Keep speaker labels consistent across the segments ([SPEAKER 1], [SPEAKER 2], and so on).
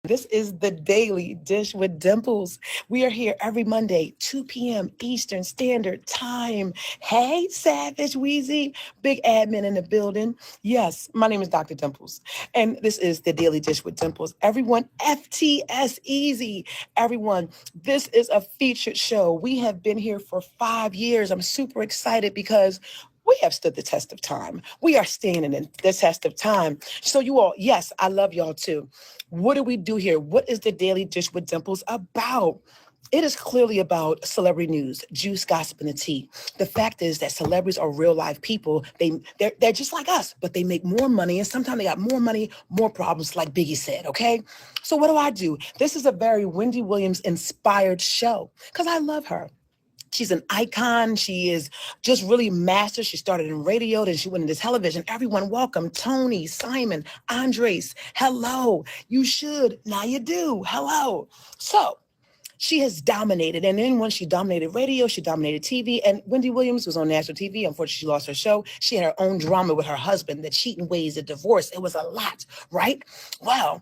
[SPEAKER 1] This is the Daily Dish with Dimples. We are here every Monday, 2 p.m. Eastern Standard Time. Hey, Savage Wheezy, big admin in the building. Yes, my name is Dr. Dimples, and this is the Daily Dish with Dimples. Everyone, FTS Easy. Everyone, this is a featured show. We have been here for 5 years. I'm super excited because we have stood the test of time. We are standing in the test of time. So you all, yes, I love y'all too. What do we do here? What is the Daily Dish with Dimples about? It is clearly about celebrity news, juice, gossip, and the tea. The fact is that celebrities are real life people. They're just like us, but they make more money, and sometimes they got more money, more problems, like Biggie said. Okay, so what do I do? This is a very Wendy Williams inspired show because I love her. She's an icon. She is just really master. She started in radio, then she went into television. Everyone, welcome Tony, Simon, Andres. Hello. You should. Now you do. Hello. So she has dominated. And then when she dominated radio, she dominated TV. And Wendy Williams was on national TV. Unfortunately, she lost her show. She had her own drama with her husband, the cheating ways, the divorce. It was a lot, right? Well,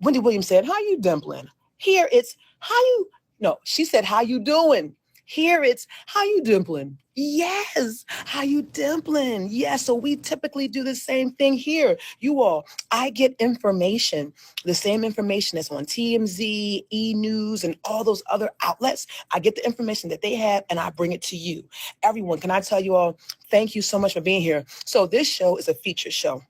[SPEAKER 1] Wendy Williams said, how you dumpling? Here it's how you, no, she said, how you doing? Here it's how you dimpling. Yes, how you dimpling. Yes, so we typically do the same thing here. You all, I get information, the same information that's on TMZ, E! News, and all those other outlets. I get the information that they have and I bring it to you. Everyone, can I tell you all, thank you so much for being here. So this show is a featured show.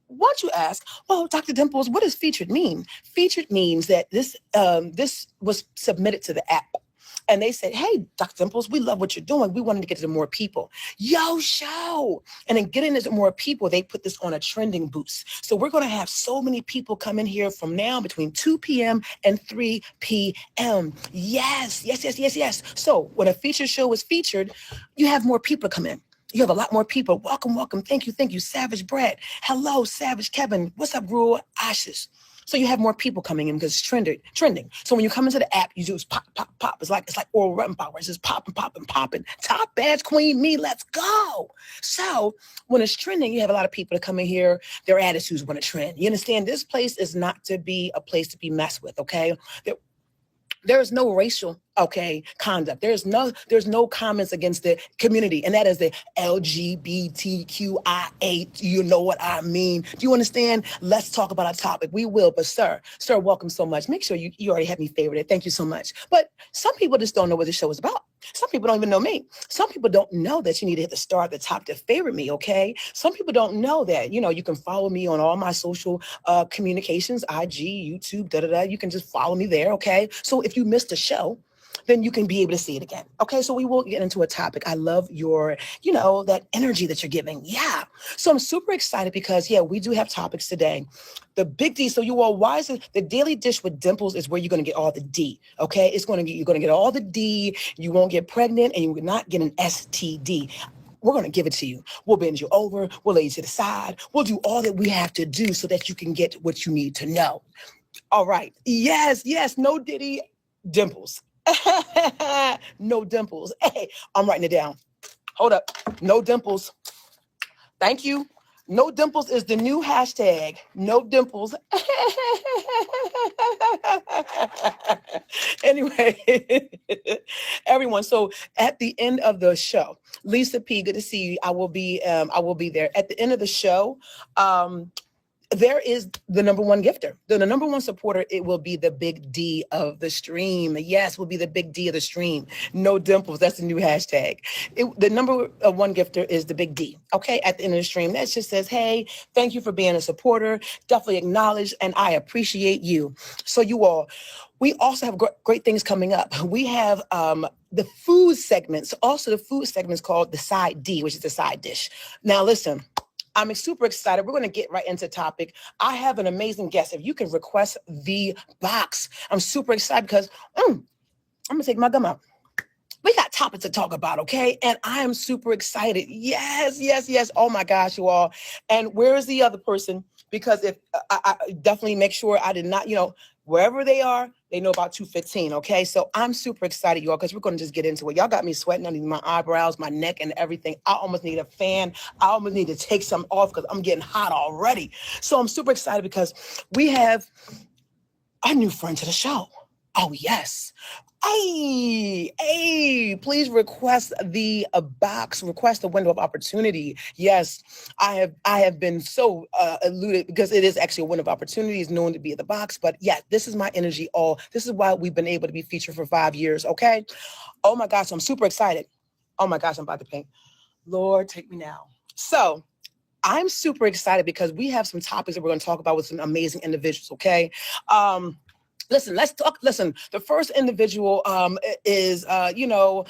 [SPEAKER 1] Once you ask, well, Dr. Dimples, what does featured mean? Featured means that this was submitted to the app. And they said, hey, Dr. Dimples, we love what you're doing. We wanted to get it to more people. Yo, show. And in getting it to more people, they put this on a trending boost. So we're going to have so many people come in here from now between 2 p.m. and 3 p.m. Yes, yes, yes, yes, yes. So when a feature show is featured, you have more people come in. You have a lot more people. Welcome, welcome. Thank you, thank you. Savage Brett. Hello, Savage Kevin. What's up, Rule Ashes? So you have more people coming in because it's trending. So when you come into the app, you just pop, pop, pop. It's like oral rutting power. It's just popping, popping, popping. Top badge queen, me, let's go. So when it's trending, you have a lot of people that come in here. Their attitudes want to trend. You understand? This place is not to be a place to be messed with, okay? There is no racial, conduct. There's no comments against the community, and that is the LGBTQIA. You know what I mean? Do you understand? Let's talk about our topic. We will, but sir, welcome so much. Make sure you already have me favorited. Thank you so much. But some people just don't know what the show is about. Some people don't even know me. Some people don't know that you need to hit the star at the top to favorite me, okay? Some people don't know that, you can follow me on all my social communications, IG, YouTube, You can just follow me there, okay? So if you missed a show, then you can be able to see it again. Okay, so we will get into a topic. I love your, that energy that you're giving. Yeah. So I'm super excited because, we do have topics today. The big D. So you all, why is it the Daily Dish with Dimples is where you're going to get all the D. Okay, you're going to get all the D. You won't get pregnant and you will not get an STD. We're going to give it to you. We'll bend you over. We'll lay you to the side. We'll do all that we have to do so that you can get what you need to know. All right. Yes. No Diddy Dimples. No dimples. Hey, I'm writing it down. Hold up. No dimples. Thank you. No dimples is the new hashtag. No dimples. Anyway, everyone. So at the end of the show, Lisa P, good to see you. I will be there. At the end of the show, there is the number one gifter. The number one supporter, it will be the big D of the stream. Yes, will be the big D of the stream. No dimples. That's the new hashtag. The number one gifter is the big D. Okay, at the end of the stream. That just says, hey, thank you for being a supporter. Definitely acknowledge, and I appreciate you. So you all, we also have great things coming up. We have the food segments. Also, the food segments called the side D, which is the side dish. Now, listen. I'm super excited. We're going to get right into topic. I have an amazing guest. If you can request the box, I'm super excited because I'm going to take my gum out. We got topics to talk about, okay? And I am super excited. Yes. Oh my gosh, you all. And where is the other person? Because if I definitely make sure I did not, wherever they are, they know about 215, okay? So I'm super excited, y'all, because we're going to just get into it. Y'all got me sweating underneath my eyebrows, my neck, and everything. I almost need a fan. I almost need to take some off because I'm getting hot already. So I'm super excited because we have a new friend to the show. Oh, yes. Hey, please request the box, request the window of opportunity. Yes, I have been so eluded because it is actually a window of opportunity, is known to be at the box. But yeah, this is my energy. This is why we've been able to be featured for 5 years. Okay. Oh my gosh, I'm super excited. Oh my gosh, I'm about to paint. Lord, take me now. So I'm super excited because we have some topics that we're going to talk about with some amazing individuals. Okay. Listen, let's talk. Listen, the first individual is, oh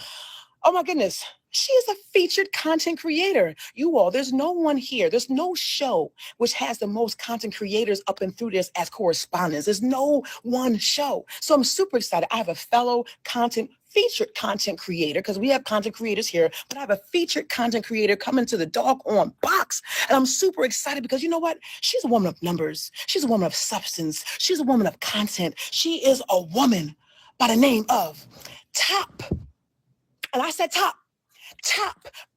[SPEAKER 1] my goodness. She is a featured content creator. You all, there's no one here. There's no show which has the most content creators up and through this as correspondents. There's no one show. So I'm super excited. I have a fellow featured content creator, because we have content creators here, but I have a featured content creator coming to the doggone box. And I'm super excited because you know what? She's a woman of numbers. She's a woman of substance. She's a woman of content. She is a woman by the name of Top. And I said Top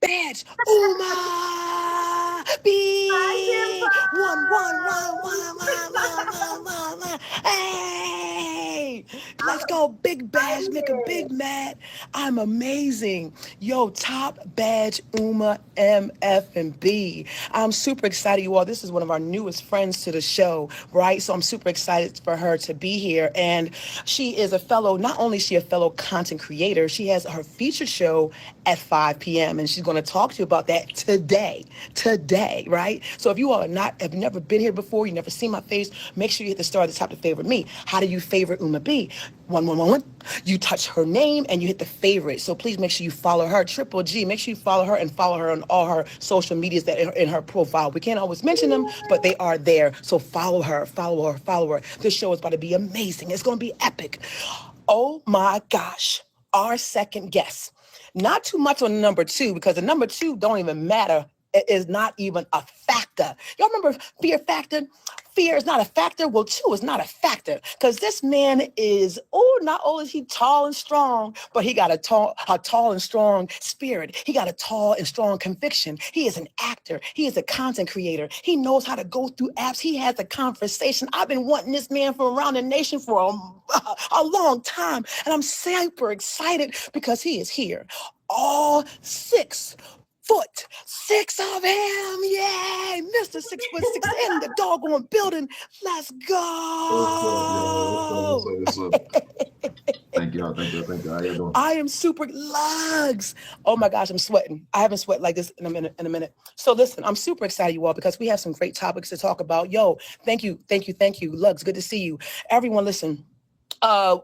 [SPEAKER 1] Badge Uma B. One. Hey, let's go. Big Badge, make a big mad. I'm amazing. Yo, Top Badge Uma MF and B. I'm super excited, you all. This is one of our newest friends to the show, right? So I'm super excited for her to be here. And she is not only is she a fellow content creator, she has her featured show at 5 p.m. and she's going to talk to you about that today, right? So if you all have never been here before, you never seen my face, make sure you hit the star at the top to favorite me. How do you favorite Uma B? 111. You touch her name and you hit the favorite. So please make sure you follow her. Triple G. Make sure you follow her and follow her on all her social medias that are in her profile. We can't always mention them, but they are there. So follow her. This show is about to be amazing. It's going to be epic. Oh my gosh. Our second guest. Not too much on number 2, because the number 2 don't even matter. It is not even a factor. Y'all remember Fear Factor? Fear is not a factor. Well, 2 is not a factor, because this man is, not only is he tall and strong, but he got a tall and strong spirit. He got a tall and strong conviction. He is an actor. He is a content creator. He knows how to go through apps. He has a conversation. I've been wanting this man from around the nation for a long time, and I'm super excited because he is here. All 6'6" of him. Yay! Mr. 6'6" in the doggone building. Let's go.
[SPEAKER 2] What's up? Thank you. How you doing?
[SPEAKER 1] I am super Lugs. Oh my gosh, I'm sweating. I haven't sweat like this in a minute. So listen, I'm super excited, you all, because we have some great topics to talk about. Yo, thank you. Lugs, good to see you. Everyone, listen.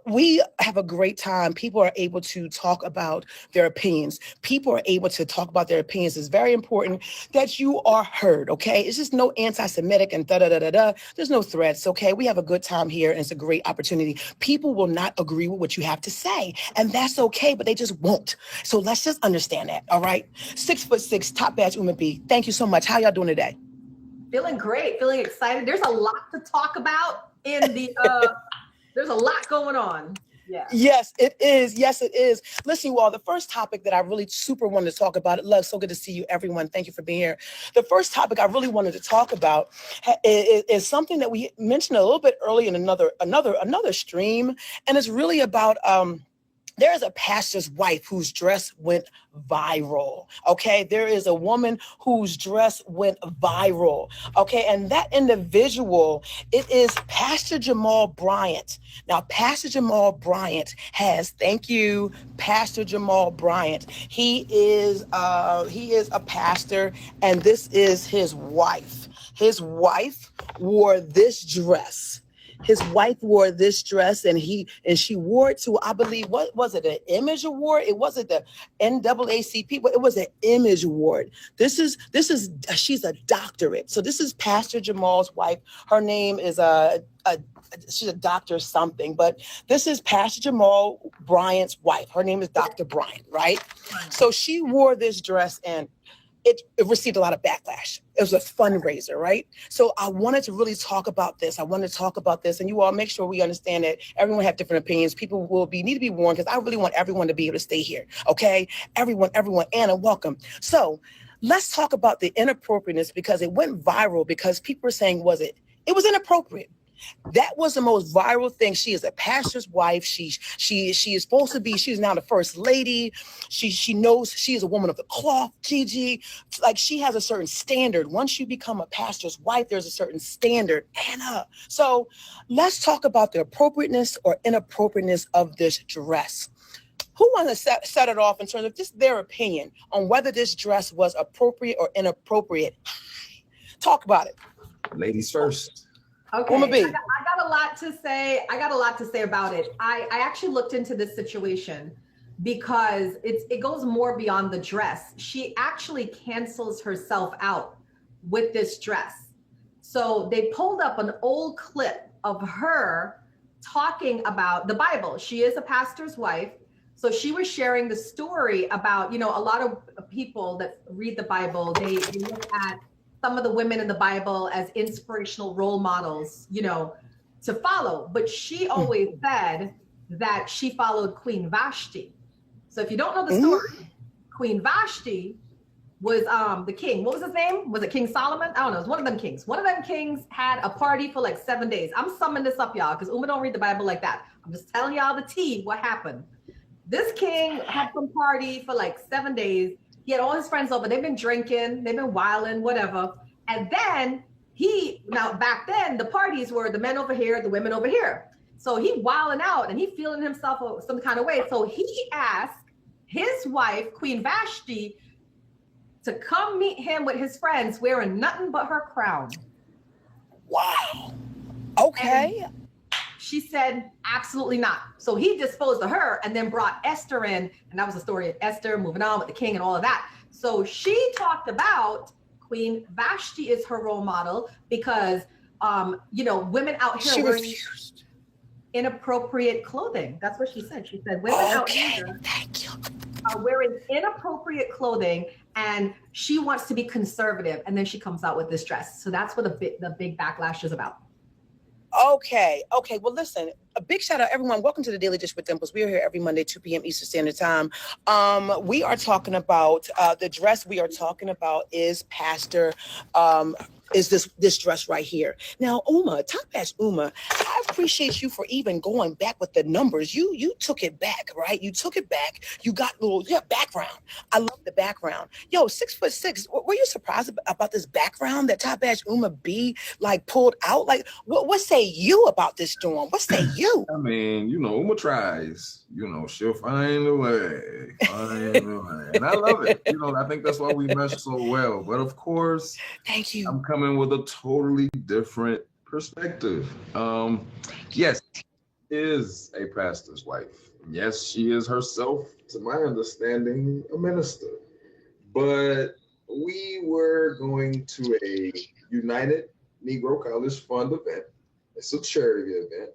[SPEAKER 1] We have a great time. People are able to talk about their opinions. It's very important that you are heard, okay? It's just no anti-Semitic and da-da-da-da-da. There's no threats, okay? We have a good time here, and it's a great opportunity. People will not agree with what you have to say, and that's okay, but they just won't. So let's just understand that, all right? 6'6", Top Badge Uma B. Thank you so much. How y'all doing today?
[SPEAKER 3] Feeling great, feeling excited. There's a lot to talk about in the... There's a lot going on. Yeah.
[SPEAKER 1] Yes, it is. Listen, you all, the first topic that I really super wanted to talk about, Love, so good to see you, everyone. Thank you for being here. The first topic I really wanted to talk about is something that we mentioned a little bit early in another stream, and it's really about there is a pastor's wife whose dress went viral, okay? There is a woman whose dress went viral, okay? And that individual, it is Pastor Jamal Bryant. Now, Pastor Jamal Bryant thank you, Pastor Jamal Bryant. He is a pastor, and this is his wife. His wife wore this dress. And she wore it to, I believe, what was it, an Image Award? It wasn't the NAACP, but it was an Image Award. She's a doctorate. So this is Pastor Jamal's wife. Her name is she's a doctor something, but this is Pastor Jamal Bryant's wife. Her name is Dr. Bryant, right? So she wore this dress, and it received a lot of backlash. It was a fundraiser, right? So I wanted to really talk about this. And you all make sure we understand that everyone have different opinions. People need to be warned, because I really want everyone to be able to stay here, okay? Everyone, Anna, welcome. So let's talk about the inappropriateness, because it went viral because people were saying, it was inappropriate. That was the most viral thing. She is a pastor's wife. She is supposed to be. She's now the first lady. She knows she is a woman of the cloth. Gigi, like she has a certain standard. Once you become a pastor's wife, there's a certain standard. Anna. So let's talk about the appropriateness or inappropriateness of this dress. Who wants to set it off in terms of just their opinion on whether this dress was appropriate or inappropriate? Talk about it.
[SPEAKER 2] Ladies first.
[SPEAKER 3] Okay,
[SPEAKER 1] Woman B.
[SPEAKER 3] I got a lot to say. I got a lot to say about it. I actually looked into this situation because it goes more beyond the dress. She actually cancels herself out with this dress. So they pulled up an old clip of her talking about the Bible. She is a pastor's wife. So she was sharing the story about, a lot of people that read the Bible, they look at some of the women in the Bible as inspirational role models, to follow. But she always said that she followed Queen Vashti. So if you don't know the story, Queen Vashti was the king. What was his name? Was it King Solomon? I don't know. It was one of them kings. One of them kings had a party for like 7 days. I'm summing this up, y'all, because Uma don't read the Bible like that. I'm just telling y'all the tea, what happened. This king had some party for like 7 days. He had all his friends over. They've been drinking. They've been wilding, whatever. And then now back then, the parties were the men over here, the women over here. So he wilding out and he feeling himself some kind of way. So he asked his wife, Queen Vashti, to come meet him with his friends wearing nothing but her crown.
[SPEAKER 1] Wow. Okay.
[SPEAKER 3] And she said, absolutely not. So he disposed of her and then brought Esther in. And that was the story of Esther moving on with the king and all of that. So she talked about Queen Vashti is her role model because, women out here wearing inappropriate clothing. That's what she said. She said women out here are wearing inappropriate clothing and she wants to be conservative. And then she comes out with this dress. So that's what the big backlash is about.
[SPEAKER 1] Okay. Well, listen, a big shout out, everyone. Welcome to the Daily Dish with Dimples. We are here every Monday, 2 p.m. Eastern Standard Time. We are talking about the dress we are talking about is is this dress right here. Now, Uma, Top Batch Uma, I appreciate you for even going back with the numbers. You took it back, right? You took it back. You got background. I love the background. Yo, 6'6". Were you surprised about this background that Top Batch Uma B pulled out? Like, what say you about this storm? What say you?
[SPEAKER 2] I mean, Uma tries. She'll find a way. And I love it. I think that's why we mesh so well. But of course,
[SPEAKER 1] thank you.
[SPEAKER 2] I'm coming with a totally different perspective. Yes, she is a pastor's wife. Yes, she is herself, to my understanding, a minister. But we were going to a United Negro College Fund event. It's a charity event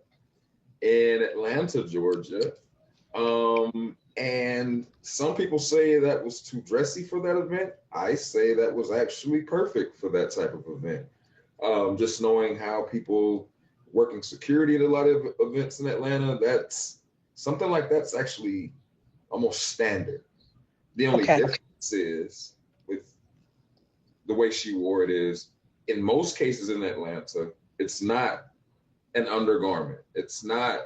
[SPEAKER 2] in Atlanta, Georgia. And some people say that was too dressy for that event. I say that was actually perfect for that type of event. Just knowing how people working security at a lot of events in Atlanta, that's something like that's actually almost standard. The only difference is with the way she wore it is, in most cases in Atlanta, it's not an undergarment. It's not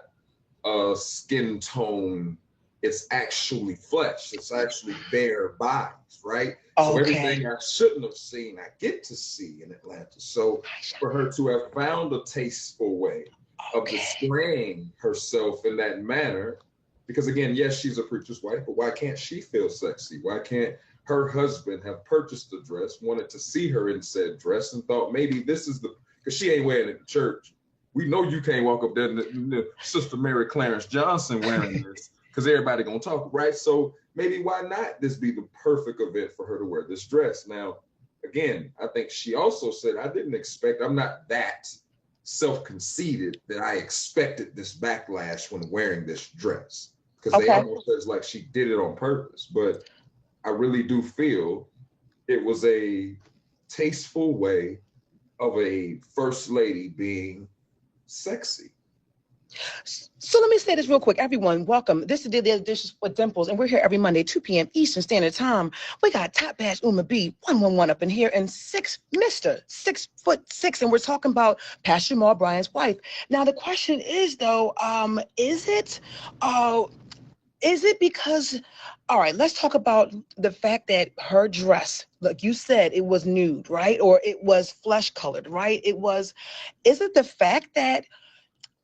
[SPEAKER 2] a skin tone. It's actually flesh. It's actually bare bodies, right? So everything I shouldn't have seen, I get to see in Atlanta. So for her to have found a tasteful way of displaying herself in that manner, because again, yes, she's a preacher's wife, but why can't she feel sexy? Why can't her husband have purchased a dress, wanted to see her in said dress, and thought maybe this is because she ain't wearing it to church. We know you can't walk up there to Sister Mary Clarence Johnson wearing this because everybody gonna talk, right? So maybe why not this be the perfect event for her to wear this dress? Now, again, I think she also said, I'm not that self-conceited that I expected this backlash when wearing this dress. Because they almost says like she did it on purpose. But I really do feel it was a tasteful way of a first lady being sexy.
[SPEAKER 1] So let me say this real quick. Everyone, welcome. This is the Daily Dishes with Dimples, and we're here every Monday, 2 p.m. Eastern Standard Time. We got Top Badge Uma B, 111 up in here, and Mr. 6'6", and we're talking about Pastor Jamal Bryant's wife. Now, the question is, though, is it because, all right, let's talk about the fact that her dress, like you said, it was nude, right? Or it was flesh colored, right? Is it the fact that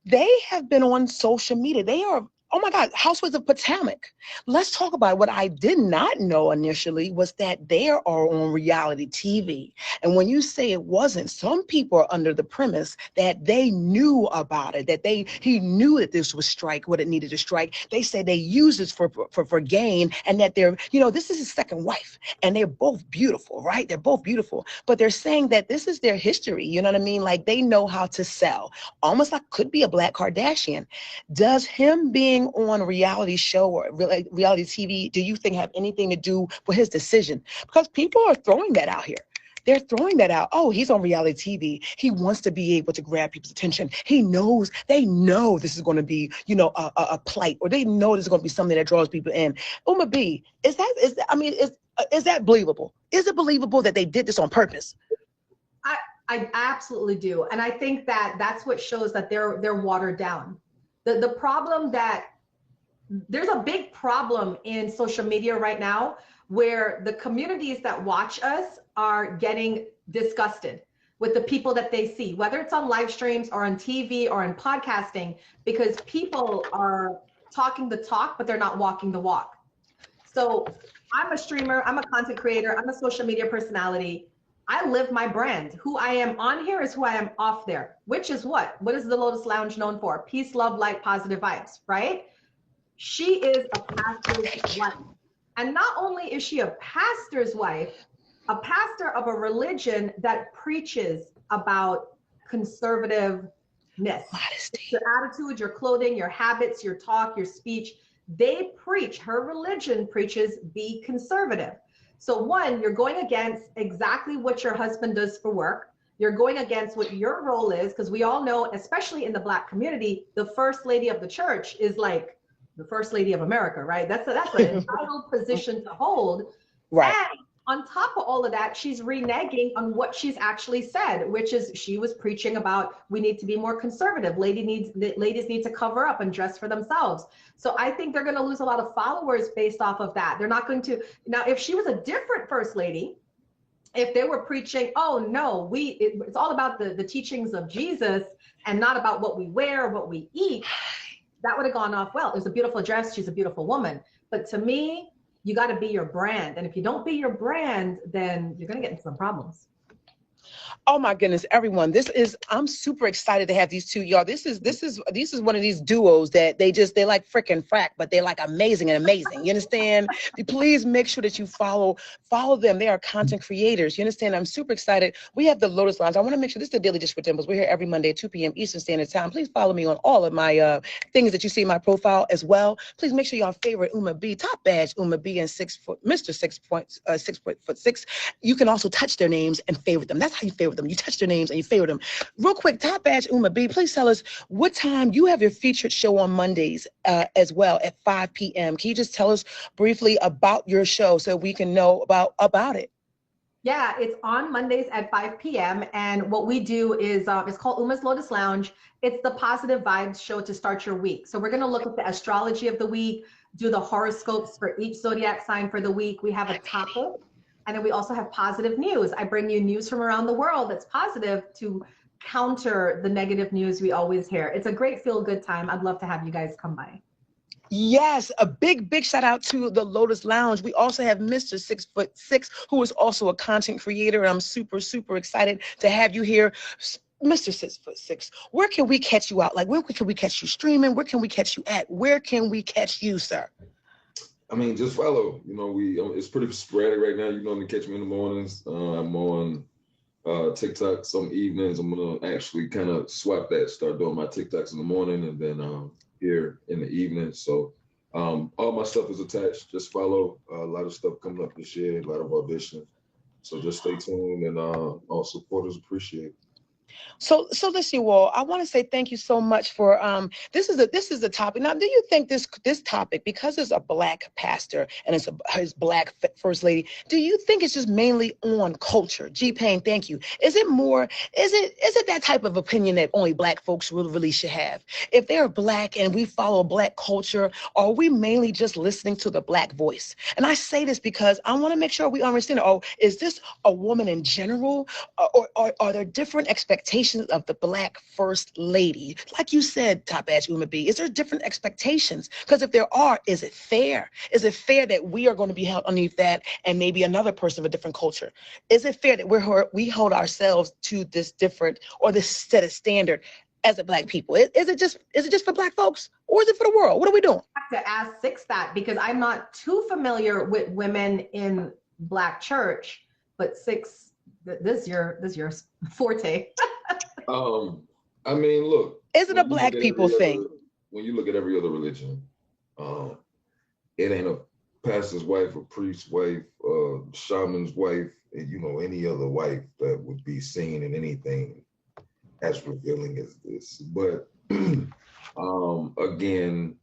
[SPEAKER 1] they have been on social media? They are, oh my God, Housewives of Potomac. Let's talk about it. What I did not know initially was that they are on reality TV. And when you say it wasn't, some people are under the premise that they knew about it, that he knew that this was strike, what it needed to strike. They said they used this for gain, and that this is his second wife, and they're both beautiful, right? They're both beautiful, but they're saying that this is their history. You know what I mean? Like, they know how to sell, almost like could be a Black Kardashian. Does him being on a reality show or reality TV, do you think have anything to do with his decision? Because people are throwing that out here. They're throwing that out. Oh, he's on reality TV. He wants to be able to grab people's attention. They know this is going to be, a plight, or they know this is going to be something that draws people in. Uma B, is that believable? Is it believable that they did this on purpose?
[SPEAKER 3] I absolutely do. And I think that that's what shows that they're watered down. The problem that there's a big problem in social media right now, where the communities that watch us are getting disgusted with the people that they see, whether it's on live streams or on TV or in podcasting, because people are talking the talk, but they're not walking the walk. So I'm a streamer, I'm a content creator, I'm a social media personality. I live my brand. Who I am on here is who I am off there, which is what is the Lotus Lounge known for? Peace, love, light, positive vibes, right? She is a pastor's wife. And not only is she a pastor's wife, a pastor of a religion that preaches about conservativeness.
[SPEAKER 1] Modesty.
[SPEAKER 3] Your attitude, your clothing, your habits, your talk, your speech. They preach, her religion preaches, be conservative. So one, you're going against exactly what your husband does for work. You're going against what your role is, because we all know, especially in the Black community, the first lady of the church is like the first lady of America, right? That's an entitled position to hold.
[SPEAKER 1] Right.
[SPEAKER 3] And on top of all of that, she's reneging on what she's actually said, which is she was preaching about we need to be more conservative. Ladies need to cover up and dress for themselves. So I think they're going to lose a lot of followers based off of that. They're not going to. Now, if she was a different first lady, if they were preaching, oh no, it's all about the teachings of Jesus and not about what we wear, what we eat, that would have gone off well. It was a beautiful dress. She's a beautiful woman. But to me, you got to be your brand. And if you don't be your brand, then you're going to get into some problems.
[SPEAKER 1] Oh my goodness, everyone. I'm super excited to have these two, y'all. This is one of these duos that they like frickin' frack, but they're like amazing. You understand? Please make sure that you follow them. They are content creators. You understand? I'm super excited. We have the Lotus Lounge. I want to make sure this is the Daily Dish with Dimples. We're here every Monday at 2 p.m. Eastern Standard Time. Please follow me on all of my things that you see in my profile as well. Please make sure y'all favorite Uma B, Top Badge Uma B, and Mr. 6'6". You can also touch their names and favorite them. That's how you favorite them. You touch their names and you favorite them. Real quick, Top Badge Uma B, please tell us what time you have your featured show on Mondays as well at 5 p.m. Can you just tell us briefly about your show so we can know about it?
[SPEAKER 3] Yeah, it's on Mondays at 5 p.m. And what we do is it's called Uma's Lotus Lounge. It's the positive vibes show to start your week. So we're going to look at the astrology of the week, do the horoscopes for each zodiac sign for the week. We have a topic. And then we also have positive news. I bring you news from around the world that's positive to counter the negative news we always hear. It's a great feel-good time. I'd love to have you guys come by.
[SPEAKER 1] Yes, a big shout out to the Lotus Lounge. We also have Mr. 6'6", who is also a content creator. And I'm super excited to have you here. Mr. 6'6", where can we catch you out? Like, where can we catch you streaming? Where can we catch you at? Where can we catch you, sir?
[SPEAKER 2] I mean, just follow. It's pretty sporadic right now. You normally catch me in the mornings. I'm on TikTok some evenings. I'm gonna actually kind of swap that, start doing my TikToks in the morning, and then here in the evening. So all my stuff is attached. Just follow. A lot of stuff coming up this year. A lot of auditions. So just stay tuned, and all supporters appreciate it.
[SPEAKER 1] So listen, you all. I want to say thank you so much for this is the topic. Now, do you think this topic, because it's a black pastor and it's his black first lady, do you think it's just mainly on culture? G Payne, thank you. Is it more? Is it that type of opinion that only black folks really should have? If they're black and we follow black culture, are we mainly just listening to the black voice? And I say this because I want to make sure we understand. Oh, is this a woman in general? Or are there different expectations of the black first lady? Like you said, Top Ash Uma B, is there different expectations? Because if there are, is it fair? Is it fair that we are going to be held underneath that and maybe another person of a different culture? Is it fair that we hold ourselves to this different or this set of standard as a black people? Is it just for black folks or is it for the world? What are we doing?
[SPEAKER 3] I have to ask Six that because I'm not too familiar with women in black church, but Six, this is your forte.
[SPEAKER 2] I mean, look.
[SPEAKER 1] Is it a
[SPEAKER 2] when you
[SPEAKER 1] black
[SPEAKER 2] look at
[SPEAKER 1] people
[SPEAKER 2] every
[SPEAKER 1] thing?
[SPEAKER 2] other- When you look at every other religion, it ain't a pastor's wife, a priest's wife, shaman's wife, and any other wife that would be seen in anything as revealing as this. But again,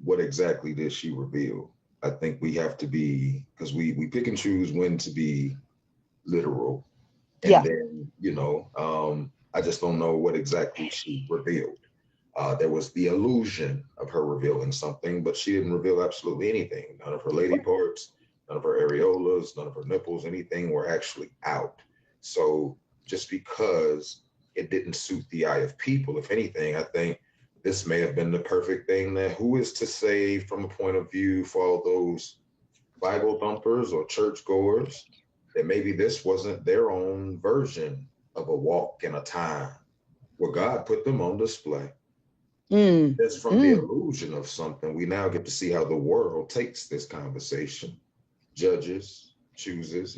[SPEAKER 2] what exactly did she reveal? I think we have to be, because we pick and choose when to be literal. And
[SPEAKER 1] Yeah.
[SPEAKER 2] then, I just don't know what exactly she revealed. There was the illusion of her revealing something, but she didn't reveal absolutely anything. None of her lady parts, none of her areolas, none of her nipples, anything were actually out. So just because it didn't suit the eye of people, if anything, I think this may have been the perfect thing. That who is to say from a point of view for all those Bible thumpers or churchgoers that maybe this wasn't their own version of a walk in a time where God put them on display. That's from the illusion of something. We now get to see how the world takes this conversation, judges, chooses,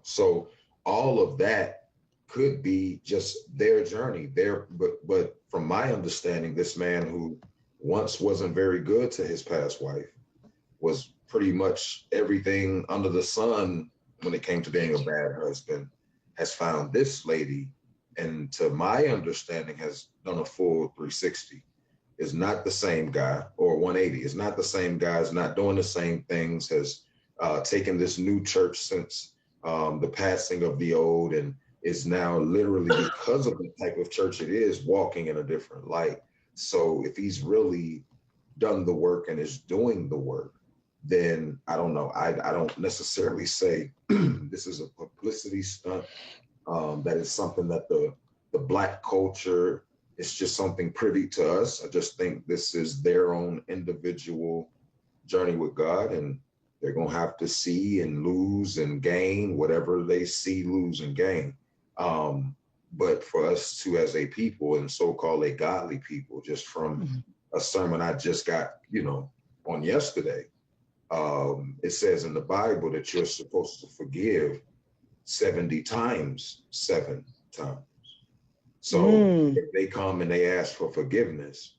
[SPEAKER 2] So all of that could be just their journey. But from my understanding, this man who once wasn't very good to his past wife was pretty much everything under the sun when it came to being a bad husband, has found this lady, and to my understanding has done a full 360. Is not the same guy, or 180. Is not the same guy, is not doing the same things, has taken this new church since the passing of the old, and is now literally, because of the type of church it is, walking in a different light. So if he's really done the work and is doing the work, then I don't know. I don't necessarily say this is a publicity stunt. That is something that the Black culture, it's just something privy to us. I just think this is their own individual journey with God, and they're going to have to see and lose and gain whatever they see, lose and gain. But for us to, as a people and so-called a godly people, just from a sermon I just got, on yesterday, it says in the Bible that you're supposed to forgive 70 times 7 times. So if they come and they ask for forgiveness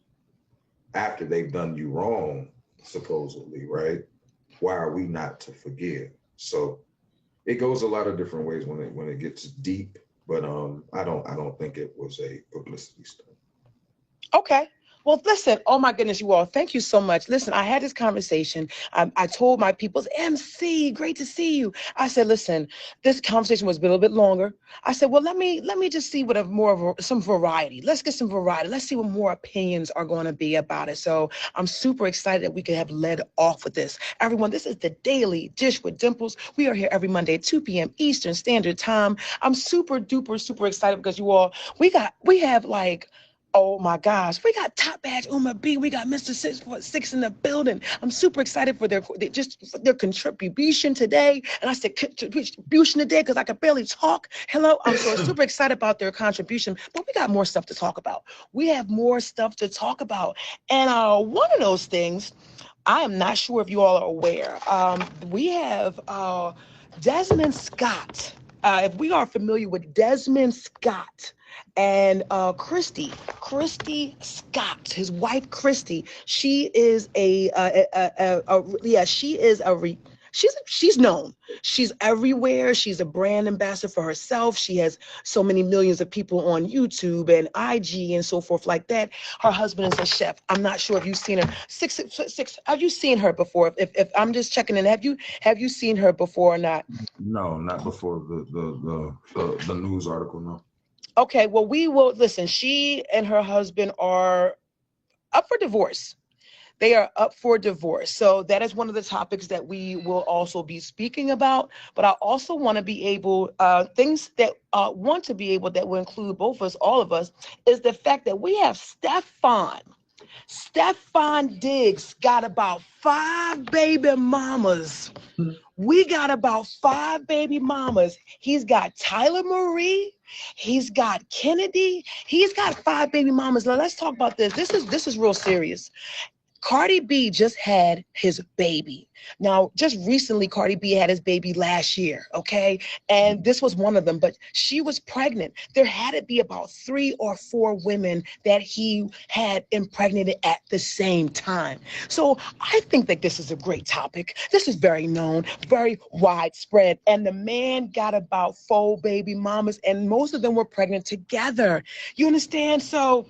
[SPEAKER 2] after they've done you wrong, supposedly, right? Why are we not to forgive? So it goes a lot of different ways when it gets deep, but I don't think it was a publicity stunt.
[SPEAKER 1] Okay. Well, listen, oh my goodness, you all, thank you so much. Listen, I had this conversation. I told my people, MC, great to see you. I said, listen, this conversation was a little bit longer. I said, well, let me just see what some variety. Let's get some variety. Let's see what more opinions are going to be about it. So I'm super excited that we could have led off with this. Everyone, this is the Daily Dish with Dimples. We are here every Monday at 2 p.m. Eastern Standard Time. I'm super duper, super excited because you all, we have like, oh my gosh, we got Top Badge Uma B. We got Mr. 646 in the building. I'm super excited for their contribution today. And I said contribution today because I could barely talk. Hello. I'm so super excited about their contribution. But we got more stuff to talk about. We have more stuff to talk about. And one of those things, I am not sure if you all are aware. We have Desmond Scott. If we are familiar with Desmond Scott, and Christy Scott, his wife Christy, she is she's known. She's everywhere. She's a brand ambassador for herself. She has so many millions of people on YouTube and IG and so forth like that. Her husband is a chef. I'm not sure if you've seen her. Six. Have you seen her before? If I'm just checking in, have you seen her before or not?
[SPEAKER 4] No, not before the news article. No.
[SPEAKER 1] Okay, well, we will listen. She and her husband are up for divorce. They are up for divorce. So that is one of the topics that we will also be speaking about. But I also want to be able, things that want to be able that will include both of us, all of us, is the fact that we have Stefan. Stefan Diggs got about 5 baby mamas. We got about 5 baby mamas. He's got Tyler Marie. He's got Kennedy. He's got 5 baby mamas. Now let's talk about this. This is real serious. Cardi B just had his baby. Now, just recently, Cardi B had his baby last year, okay? And this was one of them, but she was pregnant. There had to be about 3 or 4 women that he had impregnated at the same time. So I think that this is a great topic. This is very known, very widespread. And the man got about 4 baby mamas, and most of them were pregnant together. You understand? So,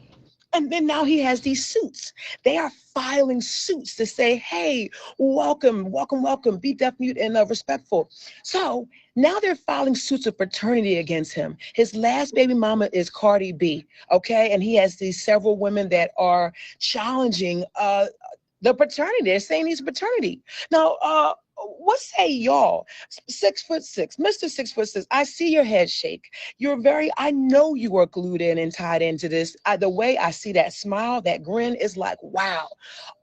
[SPEAKER 1] and then now he has these suits. They are filing suits to say, hey, welcome, welcome, welcome, be deaf, mute, and respectful. So now they're filing suits of paternity against him. His last baby mama is Cardi B, okay? And he has these several women that are challenging the paternity. They're saying he's paternity. Now, what say y'all? 6'6", Mr. 6'6", I see your head shake. I know you are glued in and tied into this. The way I see that smile, that grin is like, wow.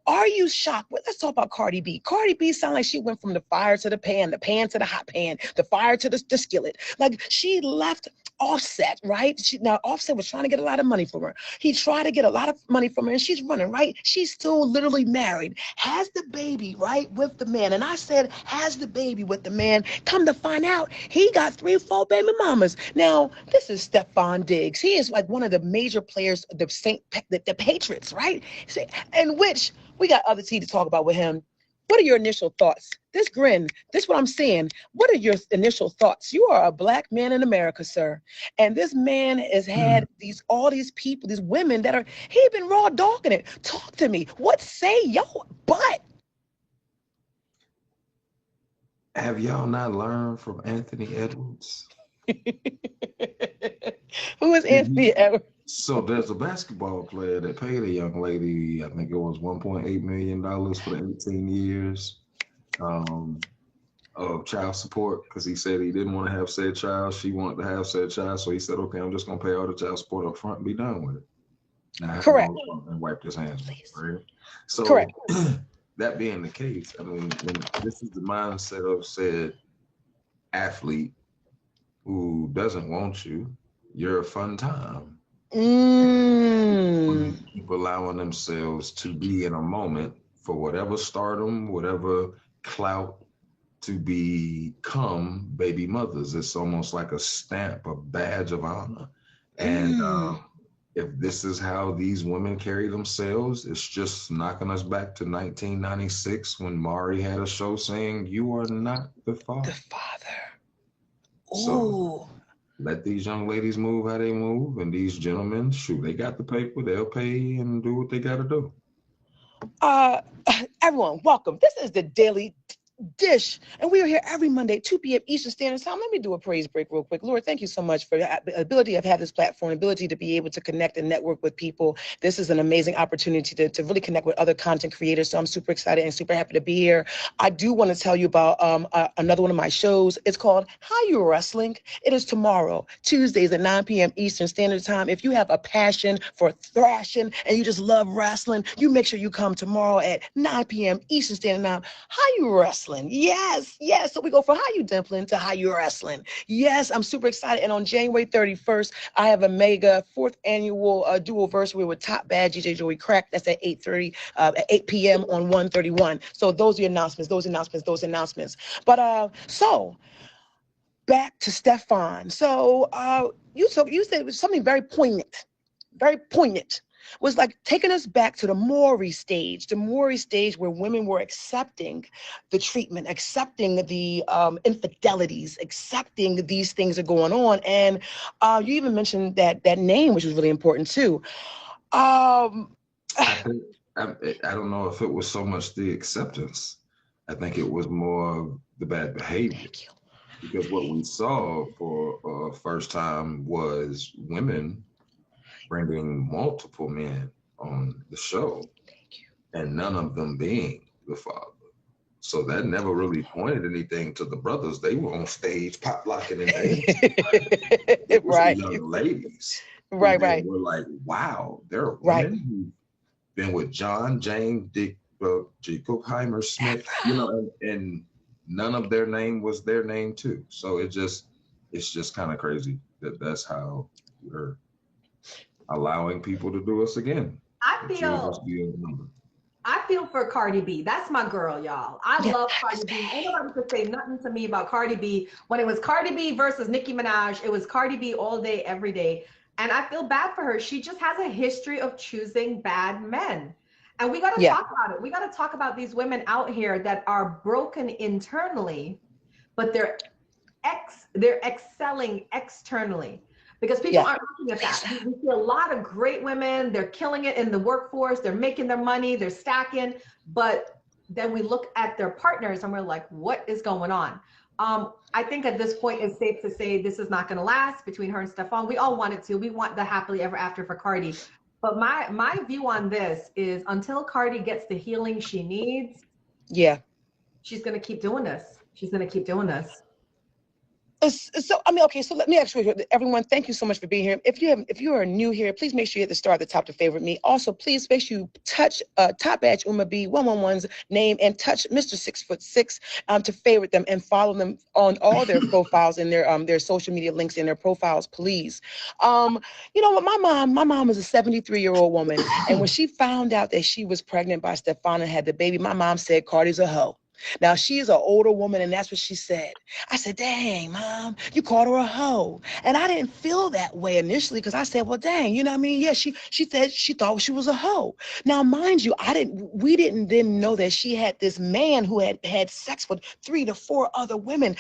[SPEAKER 1] Are you shocked? Well, let's talk about Cardi B. Cardi B sounds like she went from the fire to the pan to the hot pan, the fire to the skillet. Like she left Offset, right? Now Offset was trying to get a lot of money from her. He tried to get a lot of money from her and she's running, right? She's still literally married, has the baby, right, with the man. And I said, has the baby with the man. Come to find out, he got 3 or 4 baby mamas. Now, this is Stefan Diggs. He is like one of the major players of the Patriots, right? In which we got other tea to talk about with him. What are your initial thoughts? This grin, this what I'm saying. What are your initial thoughts? You are a black man in America, sir. And this man has had all these people, these women that he been raw dogging it. Talk to me. What say your butt?
[SPEAKER 4] Have y'all not learned from Anthony Edwards?
[SPEAKER 1] Who is Anthony Edwards?
[SPEAKER 4] So there's a basketball player that paid a young lady, I think it was $1.8 million for the 18 years of child support because he said he didn't want to have said child. She wanted to have said child. So he said, okay, I'm just going to pay all the child support up front and be done with it. Now,
[SPEAKER 1] correct.
[SPEAKER 4] And wiped his hands. Right? So
[SPEAKER 1] correct.
[SPEAKER 4] That being the case, I mean, this is the mindset of said athlete who doesn't want you. You're a fun time. Keep allowing themselves to be in a moment for whatever stardom, whatever clout to become baby mothers. It's almost like a stamp, a badge of honor. And if this is how these women carry themselves, it's just knocking us back to 1996 when Maury had a show saying, you are not the father.
[SPEAKER 1] The father. Ooh.
[SPEAKER 4] So let these young ladies move how they move, and these gentlemen, shoot, they got the paper, they'll pay and do what they got to do.
[SPEAKER 1] Everyone, welcome. This is the Daily Dish, and we are here every Monday, 2 p.m. Eastern Standard Time. Let me do a praise break real quick. Lord, thank you so much for the ability of having this platform, ability to be able to connect and network with people. This is an amazing opportunity to really connect with other content creators, so I'm super excited and super happy to be here. I do want to tell you about another one of my shows. It's called How You Wrestling. It is tomorrow, Tuesdays at 9 p.m. Eastern Standard Time. If you have a passion for thrashing and you just love wrestling, you make sure you come tomorrow at 9 p.m. Eastern Standard Time. How You Wrestling. Yes. So we go from How You Dimpling to How You Wrestling. Yes, I'm super excited. And on January 31st, I have a mega 4th annual duoversary with Top Bad DJ Joey Crack. That's at 8 p.m. on 131. So those are your announcements. But so back to Stefan. So you said it was something very poignant. was like taking us back to the Maury stage where women were accepting the treatment, accepting the infidelities, accepting these things are going on. And you even mentioned that name, which was really important too. Um,
[SPEAKER 4] I think I don't know if it was so much the acceptance. I think it was more of the bad behavior.
[SPEAKER 1] Thank you.
[SPEAKER 4] Because what we saw for first time was women bringing multiple men on the show, and none of them being the father. So that never really pointed anything to the brothers. They were on stage pop locking and dancing. It was
[SPEAKER 1] Right.
[SPEAKER 4] the young ladies.
[SPEAKER 1] Right,
[SPEAKER 4] Who then
[SPEAKER 1] right,
[SPEAKER 4] were like, wow, there are
[SPEAKER 1] right.
[SPEAKER 4] women who've been with John, James, Dick, Jacob Heimer Smith, and none of their name was their name too. So it's just kind of crazy that that's how we're allowing people to do us again.
[SPEAKER 3] I
[SPEAKER 4] That you'll
[SPEAKER 3] feel
[SPEAKER 4] just be a number.
[SPEAKER 3] I feel for Cardi B. That's my girl, y'all. I
[SPEAKER 1] Yeah,
[SPEAKER 3] love Cardi B. Ain't nobody could say nothing to me about Cardi B. When it was Cardi B versus Nicki Minaj, it was Cardi B all day, every day. And I feel bad for her. She just has a history of choosing bad men. And we got to
[SPEAKER 1] yeah,
[SPEAKER 3] talk about it. We got to talk about these women out here that are broken internally, but they're excelling externally. Because people
[SPEAKER 1] yeah.
[SPEAKER 3] aren't looking at that. We see a lot of great women. They're killing it in the workforce. They're making their money. They're stacking. But then we look at their partners and we're like, what is going on? I think at this point it's safe to say this is not going to last between her and Stefan. We all want it to. We want the happily ever after for Cardi. But my view on this is until Cardi gets the healing she needs,
[SPEAKER 1] Yeah.
[SPEAKER 3] she's going to keep doing this. She's going to keep doing this.
[SPEAKER 1] So I mean, okay. So let me ask you, everyone. Thank you so much for being here. If you are new here, please make sure you hit the star at the top to favorite me. Also, please make sure you touch Top Badge Uma B 111's name and touch Mr. 6'6" to favorite them and follow them on all their profiles and their social media links in their profiles, please. You know what? My mom is a 73-year-old woman, and when she found out that she was pregnant by Stefan and had the baby, my mom said, "Cardi's a hoe." Now she's an older woman, and that's what she said. I said, "Dang, Mom, you called her a hoe." And I didn't feel that way initially because I said, "Well, dang, you know what I mean? Yeah, she said she thought she was a hoe." Now, mind you, we didn't then know that she had this man who had sex with 3 to 4 other women.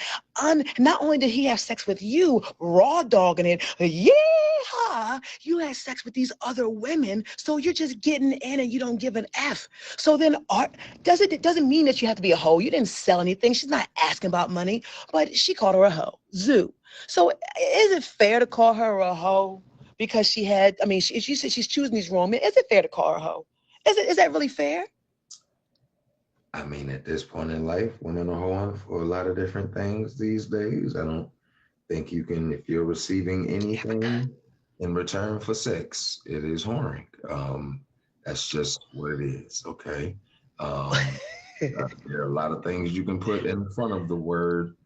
[SPEAKER 1] Not only did he have sex with you, raw dogging it, yeah, you had sex with these other women, so you're just getting in and you don't give an F. So then it doesn't mean that you have to be a hoe. You didn't sell anything. She's not asking about money, but she called her a hoe. Zoo. So is it fair to call her a hoe because she said she's choosing these wrong men? Is it fair to call her a hoe? Is that really fair?
[SPEAKER 4] I mean, at this point in life, women are hoeing for a lot of different things these days. I don't think you can, if you're receiving anything in return for sex, it is whoring. That's just what it is, okay? There are a lot of things you can put in front of the word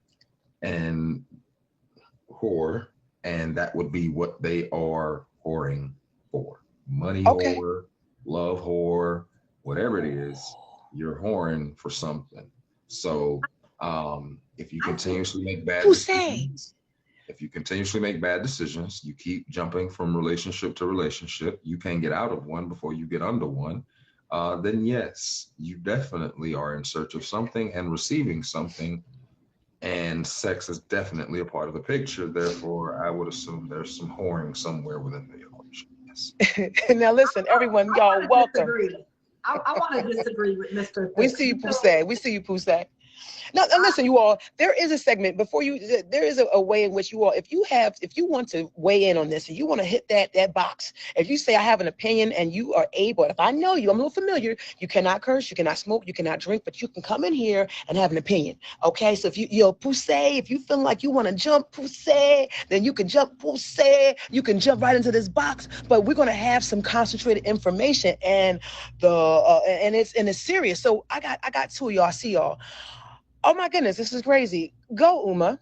[SPEAKER 4] and whore, and that would be what they are whoring for. Money
[SPEAKER 1] Okay.
[SPEAKER 4] whore, love whore, whatever it is, you're whoring for something. So if you continuously make bad decisions, you keep jumping from relationship to relationship, you can't get out of one before you get under one, then yes, you definitely are in search of something and receiving something, and sex is definitely a part of the picture. Therefore, I would assume there's some whoring somewhere within the equation. Yes.
[SPEAKER 1] Now listen, everyone,
[SPEAKER 3] I
[SPEAKER 1] y'all,
[SPEAKER 3] want to
[SPEAKER 1] welcome.
[SPEAKER 3] disagree. I want to disagree with Mr.
[SPEAKER 1] We
[SPEAKER 3] Fix.
[SPEAKER 1] see you, Pusay. We see you, Pusay. Now, listen, you all, there is a segment before you, there is a way in which you all, if you want to weigh in on this and you want to hit that box, if you say, I have an opinion and you are able, if I know you, I'm a little familiar, you cannot curse, you cannot smoke, you cannot drink, but you can come in here and have an opinion. Okay. So if Pusay, if you feel like you want to jump Pusay, then you can jump Pusay, you can jump right into this box, but we're going to have some concentrated information and it's serious. So I got 2 of y'all. I see y'all. Oh my goodness, this is crazy. Go, Uma.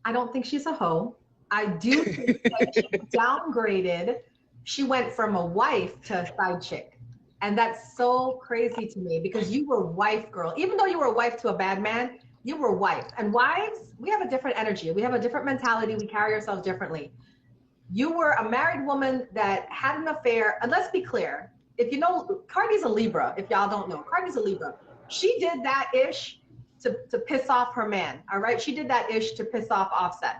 [SPEAKER 3] I don't think she's a hoe. I do think that she downgraded. She went from a wife to a side chick. And that's so crazy to me because you were wife, girl. Even though you were a wife to a bad man, you were wife. And wives, we have a different energy. We have a different mentality. We carry ourselves differently. You were a married woman that had an affair. And let's be clear. If you know, Cardi's a Libra. If y'all don't know, Cardi's a Libra. She did that ish to piss off her man. All right. She did that ish to piss off Offset.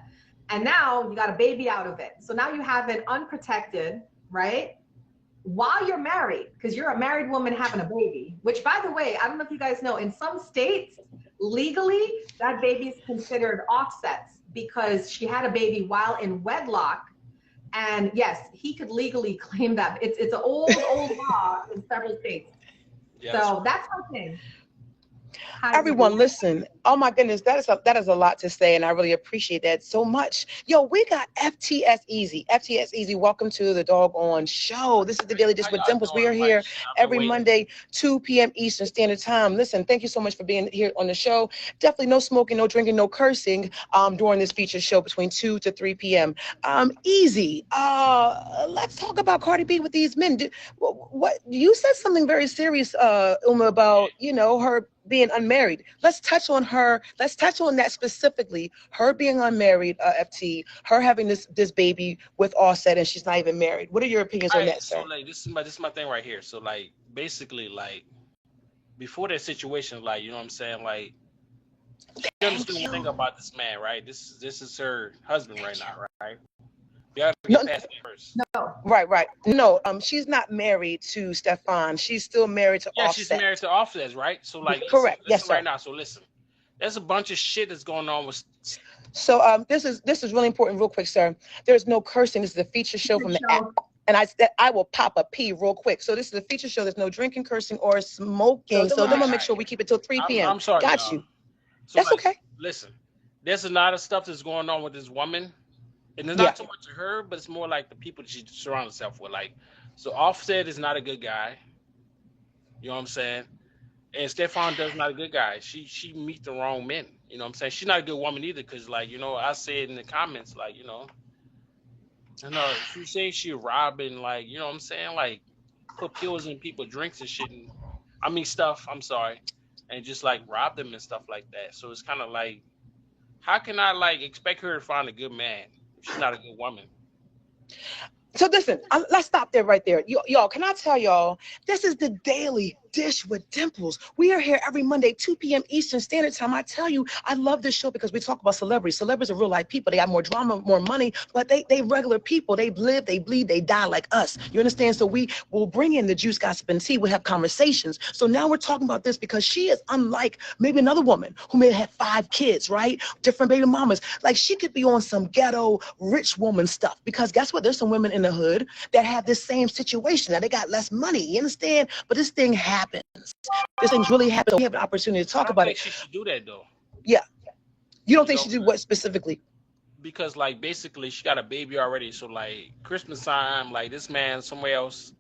[SPEAKER 3] And now you got a baby out of it. So now you have it unprotected, right? While you're married, because you're a married woman having a baby, which by the way, I don't know if you guys know, in some states, legally, that baby's considered Offset's because she had a baby while in wedlock. And yes, he could legally claim that. It's an old law in several states.
[SPEAKER 5] Yes.
[SPEAKER 3] So that's something.
[SPEAKER 1] Everyone, listen. Oh my goodness, that is a lot to say, and I really appreciate that so much. Yo, we got FTS Easy. FTS Easy, welcome to the Doggone Show. This is the Daily Dish with Dimples. We are here every Monday, 2 p.m. Eastern Standard Time. Listen, thank you so much for being here on the show. Definitely no smoking, no drinking, no cursing during this featured show between 2 to 3 p.m. Easy. Let's talk about Cardi B with these men. What you said something very serious, Uma, about her being unmarried. Let's touch on her. Let's touch on that specifically. Her being unmarried, FT, her having this baby with Offset, and she's not even married. What are your opinions on that, sir?
[SPEAKER 5] So like this is my thing right here. So like basically like before that situation, like you know what I'm saying, like she understood one thing about this man, right? This is her husband right now, right? You have to get past that first.
[SPEAKER 3] No.
[SPEAKER 1] Right. No, she's not married to Stefan. She's still married to Offset.
[SPEAKER 5] Yeah, she's married to Offset, right? So like,
[SPEAKER 1] correct.
[SPEAKER 5] Listen
[SPEAKER 1] Yes, sir.
[SPEAKER 5] right now. So listen, there's a bunch of shit that's going on with.
[SPEAKER 1] So this is really important, real quick, sir. There's no cursing. This is a feature show from the app. And I will pop a P real quick. So this is a feature show. There's no drinking, cursing, or smoking. So then we'll make sure we keep it till 3 p.m.
[SPEAKER 5] I'm sorry.
[SPEAKER 1] Got you.
[SPEAKER 5] So
[SPEAKER 1] That's
[SPEAKER 5] like,
[SPEAKER 1] okay.
[SPEAKER 5] Listen, there's a lot of stuff that's going on with this woman. And it's not so much of her, but it's more like the people she surrounds herself with. Like, so Offset is not a good guy. You know what I'm saying? And Stefan Does not a good guy. She meet the wrong men. You know what I'm saying? She's not a good woman either, because like, I said in the comments, like, she say she robbing, like, you know what I'm saying? Like, put pills in people's drinks and shit, stuff, I'm sorry. And just like rob them and stuff like that. So it's kind of like, how can I like expect her to find a good man? She's not a good woman.
[SPEAKER 1] So listen, let's stop there right there. Y'all, can I tell y'all, this is the Daily Dish with Dimples. We are here every Monday, 2 p.m. Eastern Standard Time. I tell you, I love this show because we talk about celebrities. Celebrities are real life people. They got more drama, more money, but they regular people. They live, they bleed, they die like us. You understand? So we will bring in the juice, gossip, and tea. We'll have conversations. So now we're talking about this because she is unlike maybe another woman who may have 5 kids, right? Different baby mamas. Like she could be on some ghetto rich woman stuff, because guess what? There's some women in the hood that have this same situation. Now they got less money. You understand? But this thing happens. This thing's really happened. We have an opportunity to talk about it.
[SPEAKER 5] I don't think she should do that though.
[SPEAKER 1] Yeah. You don't think she should do what specifically?
[SPEAKER 5] Because like basically she got a baby already. So like Christmas time, like this man somewhere else,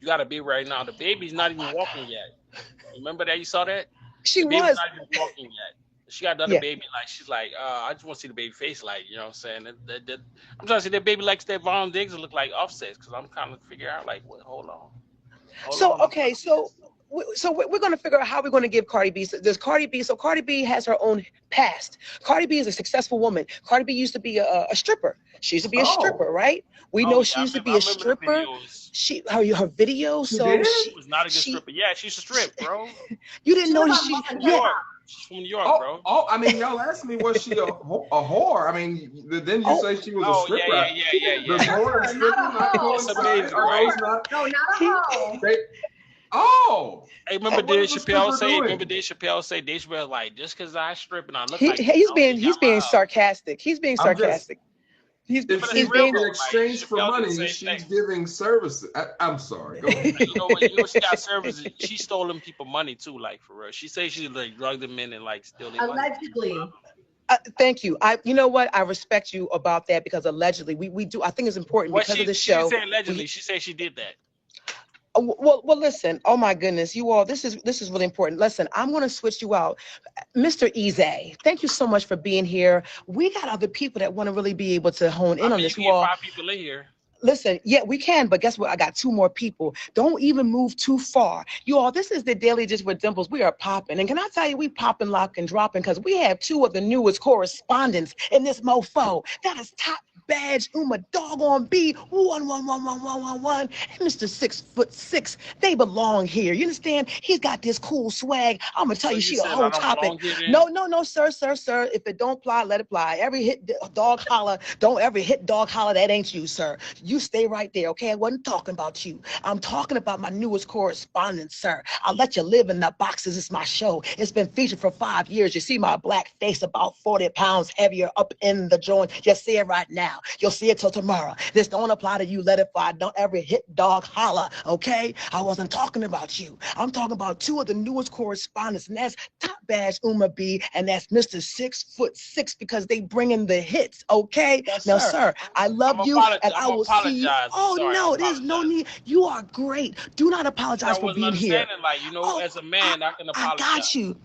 [SPEAKER 5] you got a baby right now. The baby's not even walking yet. Remember that? You saw that?
[SPEAKER 1] She
[SPEAKER 5] the baby's
[SPEAKER 1] was
[SPEAKER 5] not even walking yet. She got another baby, like she's like, I just want to see the baby face, like, you know what I'm saying? I'm trying to see that baby like Stefan Diggs look like Offset, because I'm kind of figure out like, wait, hold on.
[SPEAKER 1] Okay, so we're going to figure out how we're going to give Cardi B. So Cardi B has her own past. Cardi B is a successful woman. Cardi B used to be a stripper. She used to be a stripper, right? We know she used to be a stripper. Her videos. So she was not a good stripper.
[SPEAKER 5] Yeah, she used to strip, bro.
[SPEAKER 1] You didn't know
[SPEAKER 5] she's from New York. She's from New York, bro.
[SPEAKER 2] I mean, y'all asked me, was she a whore? I mean, then you say she was a stripper.
[SPEAKER 5] Yeah.
[SPEAKER 2] The whore and stripper,
[SPEAKER 5] not amazing, right?
[SPEAKER 3] No, not a
[SPEAKER 2] hoe.
[SPEAKER 5] Hey, remember Dave Chappelle say? Dave Chappelle like, just because I strip and I look like
[SPEAKER 1] he's being sarcastic. He's being sarcastic.
[SPEAKER 2] He's being in exchange for money. She's giving services. I'm sorry. Go ahead.
[SPEAKER 5] You know what? She got services. She stole them people money too, like for real. She says she like drugged them in and like steal their money.
[SPEAKER 3] Allegedly.
[SPEAKER 1] Thank you. You know what? I respect you about that, because allegedly we do. I think it's important because of the show.
[SPEAKER 5] She didn't say allegedly. She said she did that.
[SPEAKER 1] Well, listen. Oh my goodness, you all. This is really important. Listen, I'm going to switch you out, Mr. Easy. Thank you so much for being here. We got other people that want to really be able to hone in on this.
[SPEAKER 5] You all 5 people in here.
[SPEAKER 1] Listen, yeah, we can, but guess what? I got 2 more people. Don't even move too far. You all, this is the Daily Dish with Dimples. We are popping. And can I tell you, we popping, lock, and dropping, because we have 2 of the newest correspondents in this mofo. That is top Badge Uma doggone B 1111111 and Mr. 6'6". They belong here. You understand? He's got this cool swag. I'm gonna tell
[SPEAKER 5] So
[SPEAKER 1] you,
[SPEAKER 5] you
[SPEAKER 1] she a
[SPEAKER 5] said I
[SPEAKER 1] whole
[SPEAKER 5] don't
[SPEAKER 1] topic.
[SPEAKER 5] belong here then?
[SPEAKER 1] No, sir. If it don't fly, let it fly. Every hit dog holler, don't ever hit dog holler. That ain't you, sir. You stay right there, okay? I wasn't talking about you. I'm talking about my newest correspondent, sir. I'll let you live in the boxes. It's my show. It's been featured for 5 years. You see my black face about 40 pounds heavier up in the joint. You see it right now. You'll see it till tomorrow. This don't apply to you. Let it fly. Don't ever hit dog holler, okay? I wasn't talking about you. I'm talking about two of the newest correspondents, and that's Top Badge Uma B, and that's Mr. 6'6", because they bring in the hits, okay?
[SPEAKER 5] Yes,
[SPEAKER 1] now,
[SPEAKER 5] sir.
[SPEAKER 1] I love
[SPEAKER 5] I'm
[SPEAKER 1] you, and I will see you.
[SPEAKER 5] apologize. I'm
[SPEAKER 1] Oh,
[SPEAKER 5] sorry.
[SPEAKER 1] no, there's no need. You are great. Do not apologize
[SPEAKER 5] I
[SPEAKER 1] for
[SPEAKER 5] wasn't
[SPEAKER 1] being here.
[SPEAKER 5] understanding. Like, you know,
[SPEAKER 1] Oh,
[SPEAKER 5] as a man, I can
[SPEAKER 1] I
[SPEAKER 5] apologize.
[SPEAKER 1] got you.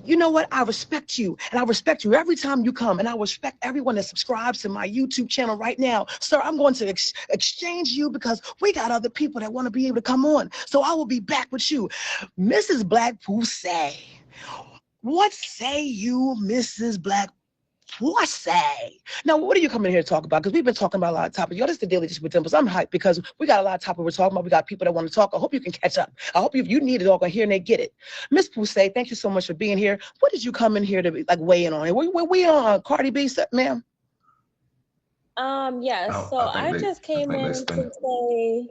[SPEAKER 1] You know what? I respect you, and I respect you every time you come, and I respect everyone that subscribes to my YouTube channel right now. Sir, I'm going to exchange you because we got other people that want to be able to come on. So I will be back with you. Mrs. Blackpool say, what say you, Mrs. Black? What say? Now, what are you coming here to talk about? Because we've been talking about a lot of topics. Yo, this is the Daily Dish with Dimples. I'm hyped because we got a lot of topics we're talking about. We got people that want to talk. I hope you can catch up. I hope if you need it all going here and they get it. Miss Poussey, thank you so much for being here. What did you come in here to weigh in on? Were we on Cardi B, ma'am?
[SPEAKER 6] Yes.
[SPEAKER 4] Oh,
[SPEAKER 6] So I just came in to say,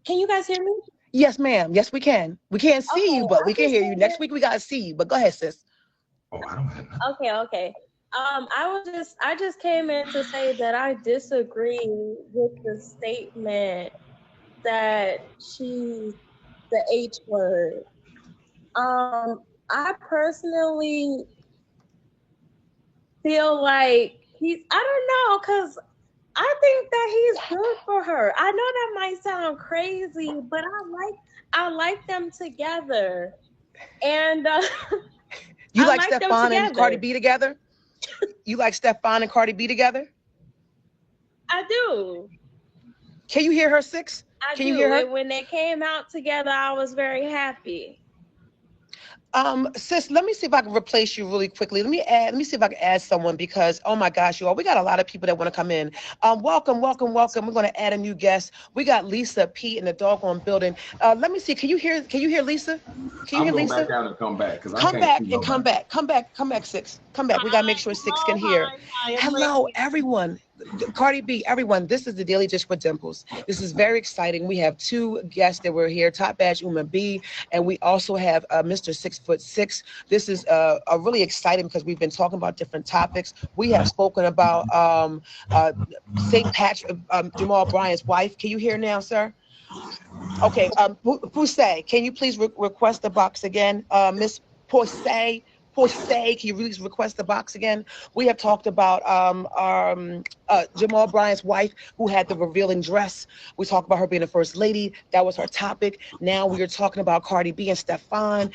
[SPEAKER 6] can you guys hear me?
[SPEAKER 1] Yes, ma'am. Yes, we can. We can't see you, but we can hear you. Next
[SPEAKER 6] in.
[SPEAKER 1] week we gotta see you. But go ahead, sis.
[SPEAKER 4] Oh, I don't have nothing.
[SPEAKER 6] Okay. I just came in to say that I disagree with the statement that she's the H word. I personally feel like I don't know, because I think that he's good for her. I know that might sound crazy, but I like them together. And
[SPEAKER 1] you like Stefan and Cardi B together? You like Stefan and Cardi B together?
[SPEAKER 6] I do.
[SPEAKER 1] Can you hear her, 6? Can you hear her?
[SPEAKER 6] And when they came out together, I was very happy.
[SPEAKER 1] Sis, let me see if I can replace you really quickly. Let me see if I can add someone, because oh my gosh, you all, we got a lot of people that want to come in. Welcome. We're going to add a new guest. We got Lisa P in the doggone building. Let me see. Can you hear Lisa? Can you hear Lisa?
[SPEAKER 4] Go back out and come back, because
[SPEAKER 1] come back, 6. Come back. We gotta make sure 6 can hear. Hello, everyone. Cardi B, everyone. This is the Daily Dish with Dimples. This is very exciting. We have 2 guests that were here, Top Badge Uma B, and we also have Mr. 6'6". This is really exciting because we've been talking about different topics. We have spoken about St. Patrick, Jamal Bryant's wife. Can you hear now, sir? Okay, Poussey, can you please request the box again? Miss Poussey, can you please request the box again? We have talked about Jamal Bryant's wife, who had the revealing dress. We talked about her being the first lady. That was her topic. Now we are talking about Cardi B and Stefan.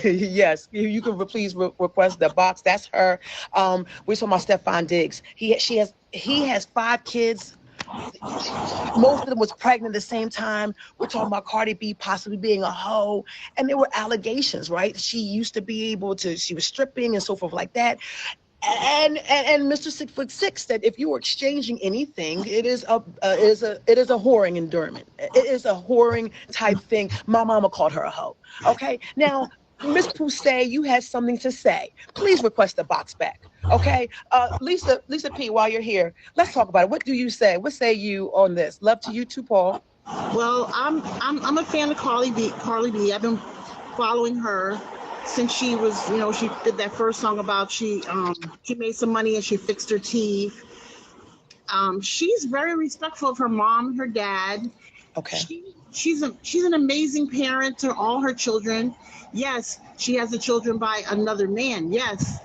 [SPEAKER 1] Yes, you can please request the box. That's her. We're talking about Stefan Diggs. He has 5 kids. Most of them was pregnant at the same time. We're talking about Cardi B possibly being a hoe, and there were allegations, right? She used to be able to, she was stripping and so forth like that. And Mr. 6'6" said if you were exchanging anything, it is a whoring endurement. It is a whoring type thing. My mama called her a hoe. Okay, now Miss Poussey, you had something to say. Please request the box back. Okay, Lisa P, while you're here, let's talk about it. What do you say? What say you on this? Love to you too, Paul.
[SPEAKER 7] Well, I'm a fan of Cardi B. I've been following her since she was, she did that first song about she made some money and she fixed her teeth. She's very respectful of her mom and her dad.
[SPEAKER 1] Okay.
[SPEAKER 7] She's an amazing parent to all her children. Yes, she has the children by another man. Yes,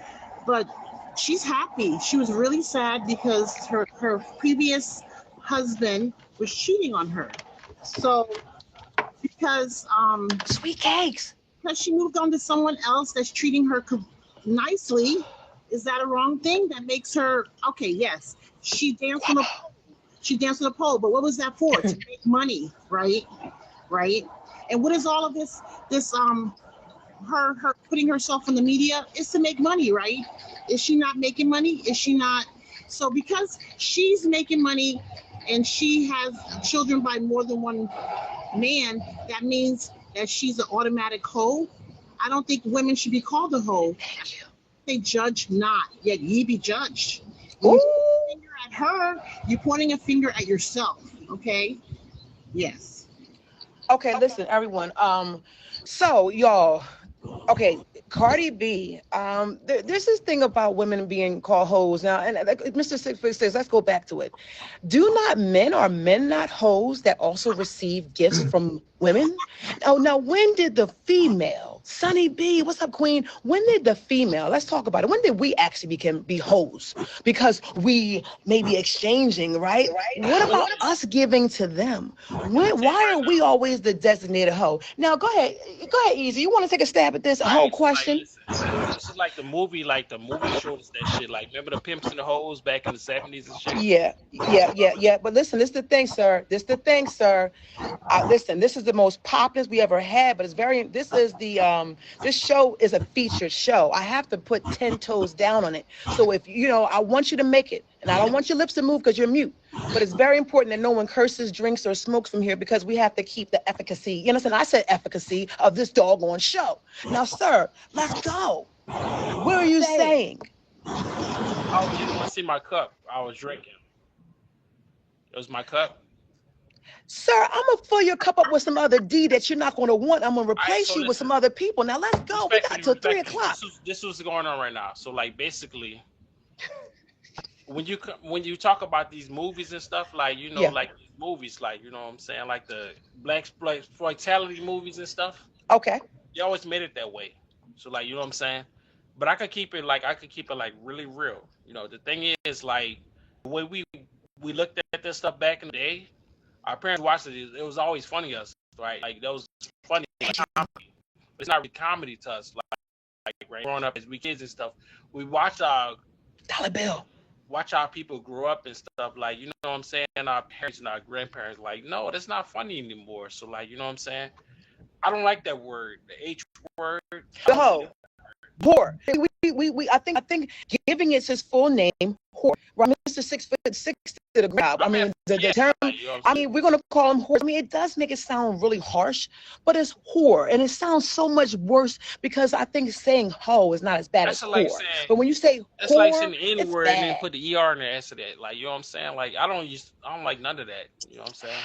[SPEAKER 7] but she's happy. She was really sad because her previous husband was cheating on her. So because
[SPEAKER 1] sweet cakes.
[SPEAKER 7] Because she moved on to someone else that's treating her nicely, is that a wrong thing? That makes her okay? Yes, she danced on the pole. She danced on the pole, but what was that for? To make money, right? And what is all of this her putting herself in the media is to make money, right? Is she not making money? Is she not? So because she's making money and she has children by more than one man, that means that she's an automatic hoe. I don't think women should be called a hoe.
[SPEAKER 1] Thank you.
[SPEAKER 7] They judge not, yet ye be judged.
[SPEAKER 1] Ooh.
[SPEAKER 7] When you point a finger at her, you're pointing a finger at yourself. Okay? Yes.
[SPEAKER 1] Okay, listen, everyone. So y'all, okay, Cardi B. There's this thing about women being called hoes now, and Mr. 656, let's go back to it. Do not men or men not hoes that also receive gifts from women? Oh, now when did the female, Sunny B, what's up, Queen? When did the female, let's talk about it. When did we actually be hoes? Because we may be exchanging, right? What about us giving to them? Why are we always the designated hoe? Now go ahead, Easy. You want to take a stab at this whole question?
[SPEAKER 5] This is like the movie shows that shit. Like, remember the pimps and the hoes back in the 70s and shit?
[SPEAKER 1] Yeah. But listen, this is the thing, sir. Listen, this is the most popular we ever had, but this show is a featured show. I have to put 10 toes down on it. So if, I want you to make it, and I don't want your lips to move because you're mute, but it's very important that no one curses, drinks, or smokes from here because we have to keep the efficacy. You understand? I said efficacy of this doggone show. Now, sir, let's go. What are you saying?
[SPEAKER 5] Oh, you didn't want to see my cup. I was drinking. It was my cup.
[SPEAKER 1] Sir, I'm going to fill your cup up with some other D that you're not going to want. I'm going to replace you with some other people. Now, let's go. We got till 3 o'clock.
[SPEAKER 5] This was going on right now. So, like, basically, when you talk about these movies and stuff, like, like these movies, like, you know what I'm saying, like the black exploitation movies and stuff.
[SPEAKER 1] Okay.
[SPEAKER 5] They always made it that way. So, like, you know what I'm saying? But I could keep it like really real. The thing is, like, the way we looked at this stuff back in the day, our parents watched it. It was always funny to us, right? Like, that was funny, like comedy. But it's not really comedy to us. Like right, growing up as we kids and stuff, we watch our
[SPEAKER 1] dollar bill.
[SPEAKER 5] Watch our people grow up and stuff. Like, you know what I'm saying? Our parents and our grandparents, like, no, that's not funny anymore. So, like, you know what I'm saying? I don't like that word, the H word.
[SPEAKER 1] The hoe. Whore. I think giving it his full name, whore. Right, Mr. 6'6" did a great job. I mean, the term. I mean, we're gonna call him whore. I mean, it does make it sound really harsh, but it's whore, and it sounds so much worse because I think saying hoe is not as bad as whore. Like saying, but when you say
[SPEAKER 5] it's
[SPEAKER 1] whore,
[SPEAKER 5] like saying the N word and then put the ER in the S of that. Like, you know what I'm saying? Like, I don't like none of that. You know what I'm saying?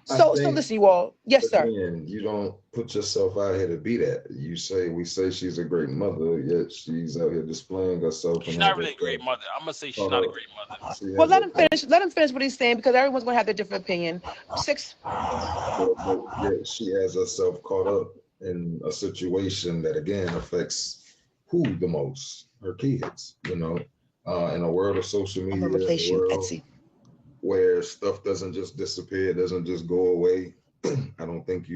[SPEAKER 1] So listen, you all. Yes, sir.
[SPEAKER 4] You don't put yourself out here to be that. We say she's a great mother, yet she's out here displaying herself.
[SPEAKER 5] She's not really a great mother. I'm gonna say she's not a great mother.
[SPEAKER 1] Well, let him finish. Let him finish what he's saying because everyone's gonna have their different opinion. 6.
[SPEAKER 4] But she has herself caught up in a situation that again affects who the most? Her kids. In a world of social media.
[SPEAKER 1] I'm gonna replace you, Etsy.
[SPEAKER 4] Where stuff doesn't just disappear, doesn't just go away. I don't think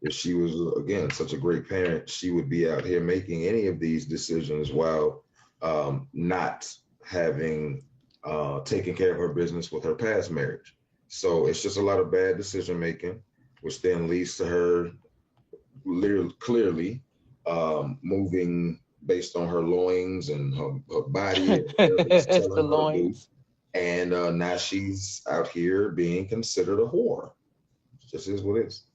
[SPEAKER 4] if she was, again, such a great parent, she would be out here making any of these decisions while not having taken care of her business with her past marriage. So it's just a lot of bad decision making, which then leads to her clearly moving based on her loins and her body.
[SPEAKER 1] It's the loins.
[SPEAKER 4] And now she's out here being considered a whore. It just is what it is.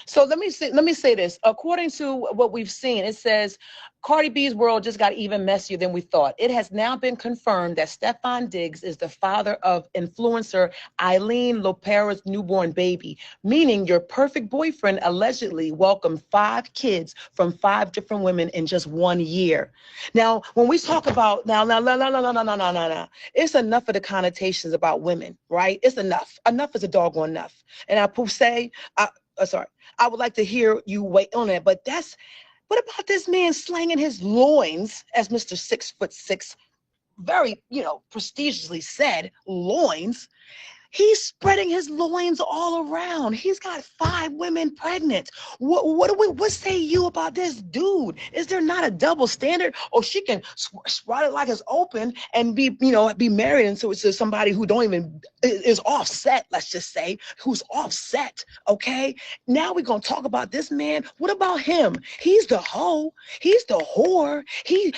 [SPEAKER 1] So let me say this. According to what we've seen, it says Cardi B's world just got even messier than we thought. It has now been confirmed that Stefan Diggs is the father of influencer Eileen Lopera's newborn baby, meaning your perfect boyfriend allegedly welcomed 5 kids from 5 different women in just 1 year. Now, when we talk about no, it's enough of the connotations about women, right? It's enough. Enough is a doggone enough. And I would like to hear you weigh on it, but what about this man slanging his loins, as Mr. 6'6" very, prestigiously said, loins, He's spreading his loins all around. He's got 5 women pregnant. What say you about this dude? Is there not a double standard? Or she can spread it like it's open and be married into somebody who don't even is offset, let's just say, who's offset. Okay. Now we're gonna talk about this man. What about him? He's the hoe. He's the whore. He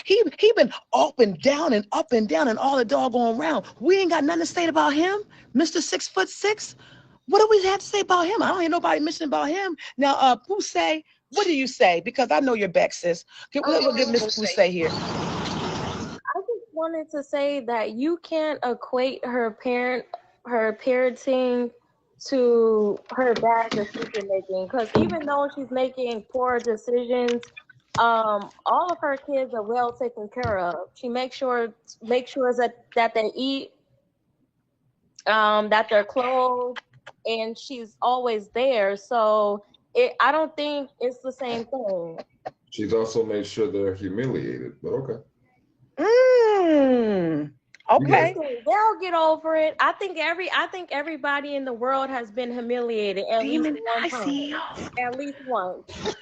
[SPEAKER 1] been up and down and all the doggone round. We ain't got nothing to say about him. Mr. 6'6", what do we have to say about him? I don't hear nobody mention about him. Now, Poussey, what do you say? Because I know you're back, sis. We'll get Miss Poussey here.
[SPEAKER 6] I just wanted to say that you can't equate her parenting to her bad decision making, because even though she's making poor decisions, all of her kids are well taken care of. She makes sure that they eat, that they're clothed, and she's always there. So I don't think it's the same thing.
[SPEAKER 2] She's also made sure they're humiliated, but okay.
[SPEAKER 1] Okay.
[SPEAKER 6] They'll get over it. I think everybody in the world has been humiliated at least one time. At least once.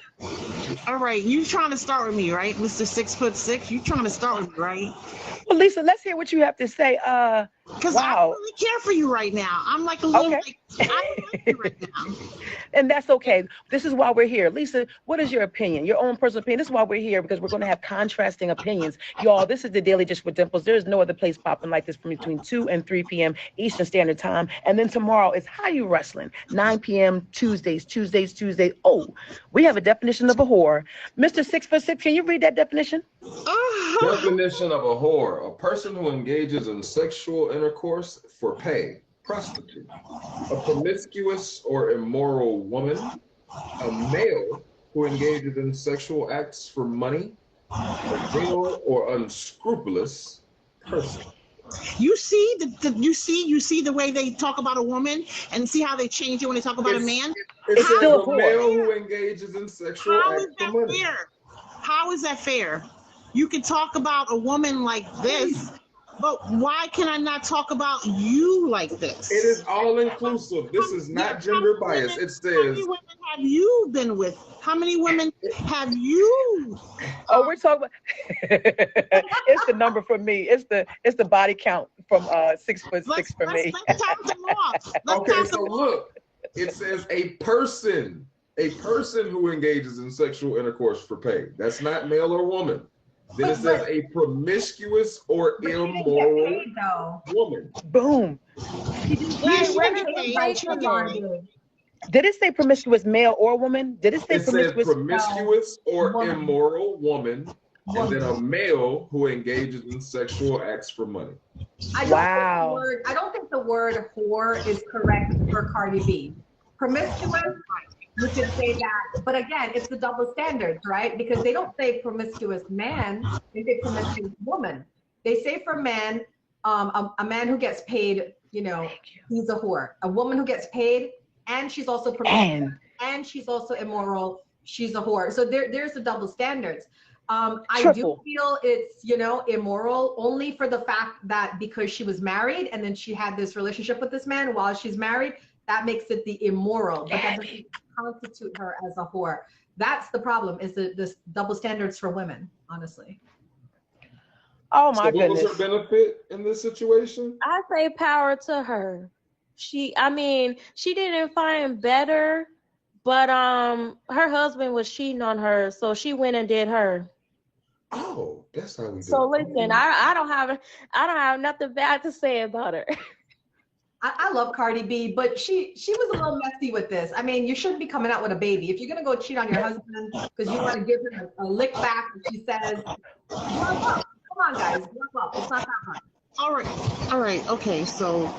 [SPEAKER 7] All right, you trying to start with me, right, Mr. 6'6"? You trying to start with me, right?
[SPEAKER 1] Well, Lisa, let's hear what you have to say.
[SPEAKER 7] Because
[SPEAKER 1] wow.
[SPEAKER 7] I don't really care for you right now. I'm like a little,
[SPEAKER 1] okay.
[SPEAKER 7] I don't like you right now.
[SPEAKER 1] And that's okay. This is why we're here. Lisa, what is your opinion? Your own personal opinion. This is why we're here, because we're going to have contrasting opinions. Y'all, this is the Daily Dish with Dimples. There's no other place popping like this from between 2 and 3 p.m. Eastern Standard Time. And then tomorrow is How You Wrestling, 9 p.m. Tuesdays. Oh, we have a definition of a whore. Mr. 6'6", can you read that definition?
[SPEAKER 2] Definition of a whore: a person who engages in sexual intercourse for pay, prostitute, a promiscuous or immoral woman, a male who engages in sexual acts for money, a vile or unscrupulous person.
[SPEAKER 7] You see you see the way they talk about a woman, and see how they change it when they talk about a man.
[SPEAKER 2] It's still a male who engages in sexual acts for money.
[SPEAKER 7] Fair? How is that fair? You can talk about a woman like this, but why can I not talk about you like this?
[SPEAKER 2] It is all inclusive. This is not gender bias. It says,
[SPEAKER 7] how many women have you been with? How many women have you?
[SPEAKER 1] Oh, we're talking about it's the number for me. It's the body count from 6'6" for me.
[SPEAKER 7] Let's count them off.
[SPEAKER 2] Okay, so look, it says a person who engages in sexual intercourse for pay. That's not male or woman. Then it says a promiscuous or immoral woman.
[SPEAKER 1] Boom. Did it say promiscuous male or woman? Did it say
[SPEAKER 2] promiscuous or immoral woman, and then a male who engages in sexual acts for money?
[SPEAKER 3] I don't think the word whore is correct for Cardi B. Promiscuous, we could say that, but again, it's the double standards, right? Because they don't say promiscuous man, they say promiscuous woman. They say for men, a man who gets paid, he's a whore. A woman who gets paid, and she's also promiscuous, and she's also immoral, she's a whore. So there's the double standards. I do feel it's, immoral only for the fact that because she was married and then she had this relationship with this man while she's married, that makes it the immoral, but that doesn't constitute her as a whore. That's the problem, is the double standards for women, honestly.
[SPEAKER 1] Oh my goodness.
[SPEAKER 2] What was her benefit in this situation?
[SPEAKER 6] I say power to her. She didn't find better, but her husband was cheating on her, so she went and did her.
[SPEAKER 2] Oh, that's how we do it.
[SPEAKER 6] So listen, I don't have nothing bad to say about her.
[SPEAKER 3] I love Cardi B, but she was a little messy with this. I mean, you shouldn't be coming out with a baby. If you're going to go cheat on your husband because you want to give him a lick back, she says, grow up. Come on, guys, grow up. It's not that hard.
[SPEAKER 7] All right. Okay, so,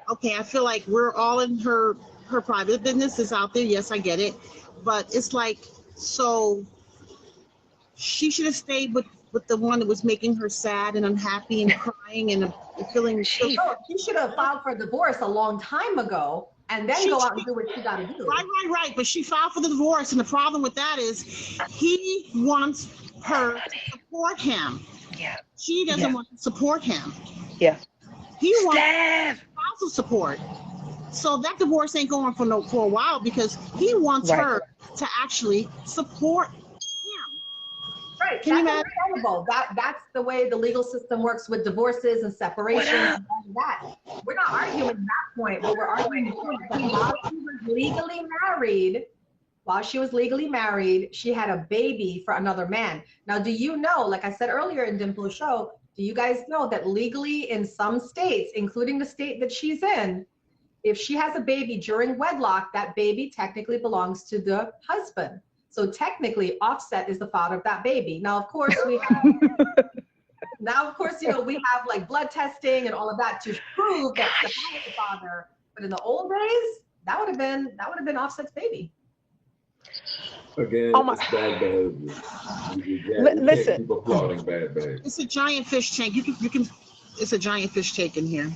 [SPEAKER 7] I feel like we're all in her private business is out there. Yes, I get it. But it's like, so she should have stayed with the one that was making her sad and unhappy and crying and feeling.
[SPEAKER 3] She should have filed for divorce a long time ago and then go out and do what she got to do.
[SPEAKER 7] Right. But she filed for the divorce, and the problem with that is he wants her to support him.
[SPEAKER 1] Yeah.
[SPEAKER 7] She doesn't want to support him.
[SPEAKER 1] Yeah.
[SPEAKER 7] He wants to file spousal support. So that divorce ain't going for a while because he wants
[SPEAKER 1] Right.
[SPEAKER 7] her to actually support him.
[SPEAKER 3] Right.
[SPEAKER 7] Can you
[SPEAKER 3] That's
[SPEAKER 7] imagine?
[SPEAKER 3] understandable. That's the way the legal system works with divorces and separations and all of that. We're not arguing at that point, but we're arguing the point that while she was legally married, she had a baby for another man. Now, do you know, like I said earlier in Dimple's show, do you guys know that legally in some states, including the state that she's in, if she has a baby during wedlock, that baby technically belongs to the husband. So technically, Offset is the father of that baby. Now, of course, we have like blood testing and all of that to prove that the father. But in the old days, that would have been Offset's baby.
[SPEAKER 2] Again,
[SPEAKER 1] Oh my-
[SPEAKER 2] it's bad behavior. You
[SPEAKER 1] Listen.
[SPEAKER 2] can't keep applauding bad behavior.
[SPEAKER 7] It's a giant fish tank. You can. It's a giant fish tank in here.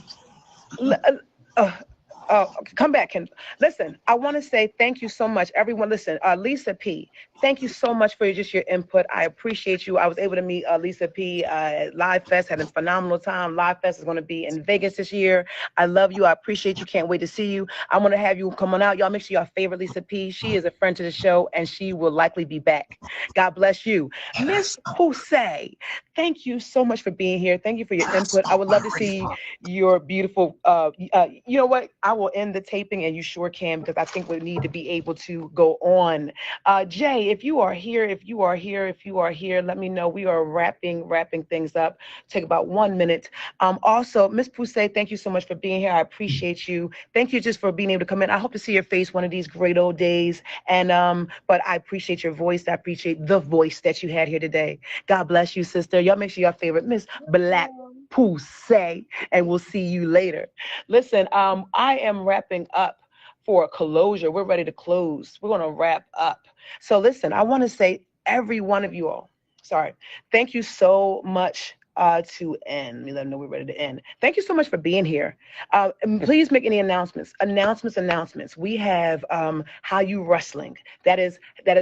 [SPEAKER 1] Come back, Ken. Listen, I want to say thank you so much, everyone. Listen, Lisa P, thank you so much for your input. I appreciate you. I was able to meet Lisa P at Live Fest, had a phenomenal time. Live Fest is going to be in Vegas this year. I love you. I appreciate you. Can't wait to see you. I want to have you come on out. Y'all make sure y'all favorite Lisa P. She is a friend to the show, and she will likely be back. God bless you. Miss Poussey, thank you so much for being here. Thank you for your input. I would love to see your beautiful, you know what? I will end the taping, and you sure can, because I think we need to be able to go on. Jay, if you are here, let me know. We are wrapping things up. Take about 1 minute. Also, Miss Poussey, thank you so much for being here. I appreciate you. Thank you just for being able to come in. I hope to see your face one of these great old days. And but I appreciate your voice. I appreciate the voice that you had here today. God bless you, sister. Y'all make sure y'all favorite Miss Black Poussey, and we'll see you later. Listen, I am wrapping up for a closure. We're ready to close. We're going to wrap up. So listen, I want to say every one of you all, thank you so much to end. Let me let them know we're ready to end. Thank you so much for being here. And please make any announcements. We have How You Wrestling. That is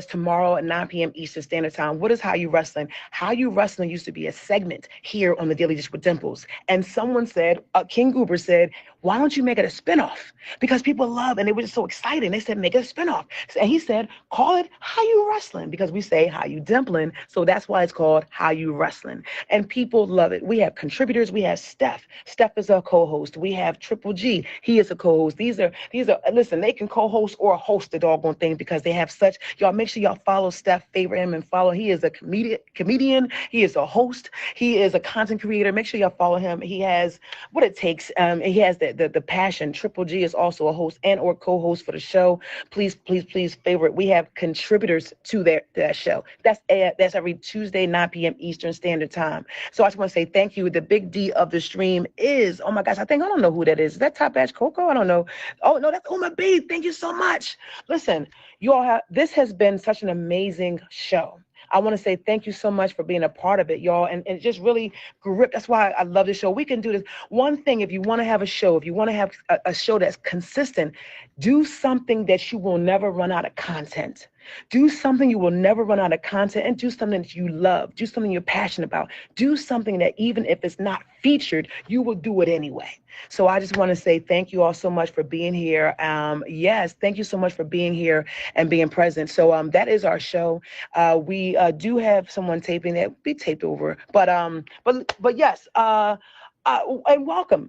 [SPEAKER 1] tomorrow at 9 p.m. Eastern Standard Time. What is How You Wrestling? How You Wrestling used to be a segment here on the Daily Dish with Dimples. And someone said, King Goober said, why don't you make it a spinoff? Because people love, and they were just so excited. They said, make it a spinoff. And he said, call it How You Wrestling, because we say How You Dimpling. So that's why it's called How You Wrestling. And people love it. We have contributors. We have Steph. Steph is a co-host. We have Triple G. He is a co-host. These are, listen, they can co-host or host the doggone thing because they have such, y'all make sure y'all follow Steph, favorite him and follow. He is a comedian. He is a host. He is a content creator. Make sure y'all follow him. He has what it takes. He has the passion. Triple G is also a host and or co-host for the show. Please favorite. We have contributors to that show. That's every Tuesday, 9 p.m. Eastern Standard Time. So I just want to say thank you. The big D of the stream is, oh my gosh, I don't know who that is. Is that Top Batch Coco? I don't know. Oh no, that's Uma B. Thank you so much. Listen, you all this has been such an amazing show. I want to say thank you so much for being a part of it, y'all. And just really grip. That's why I love this show. We can do this. One thing, if you want to have a show, if you want to have a show that's consistent, do something that you will never run out of content. Do something you will never run out of content, and do something that you love. Do something you're passionate about. Do something that even if it's not featured, you will do it anyway. So I just want to say thank you all so much for being here. Yes, thank you so much for being here and being present. So that is our show. We do have someone taping that. Be taped over, but yes, and welcome.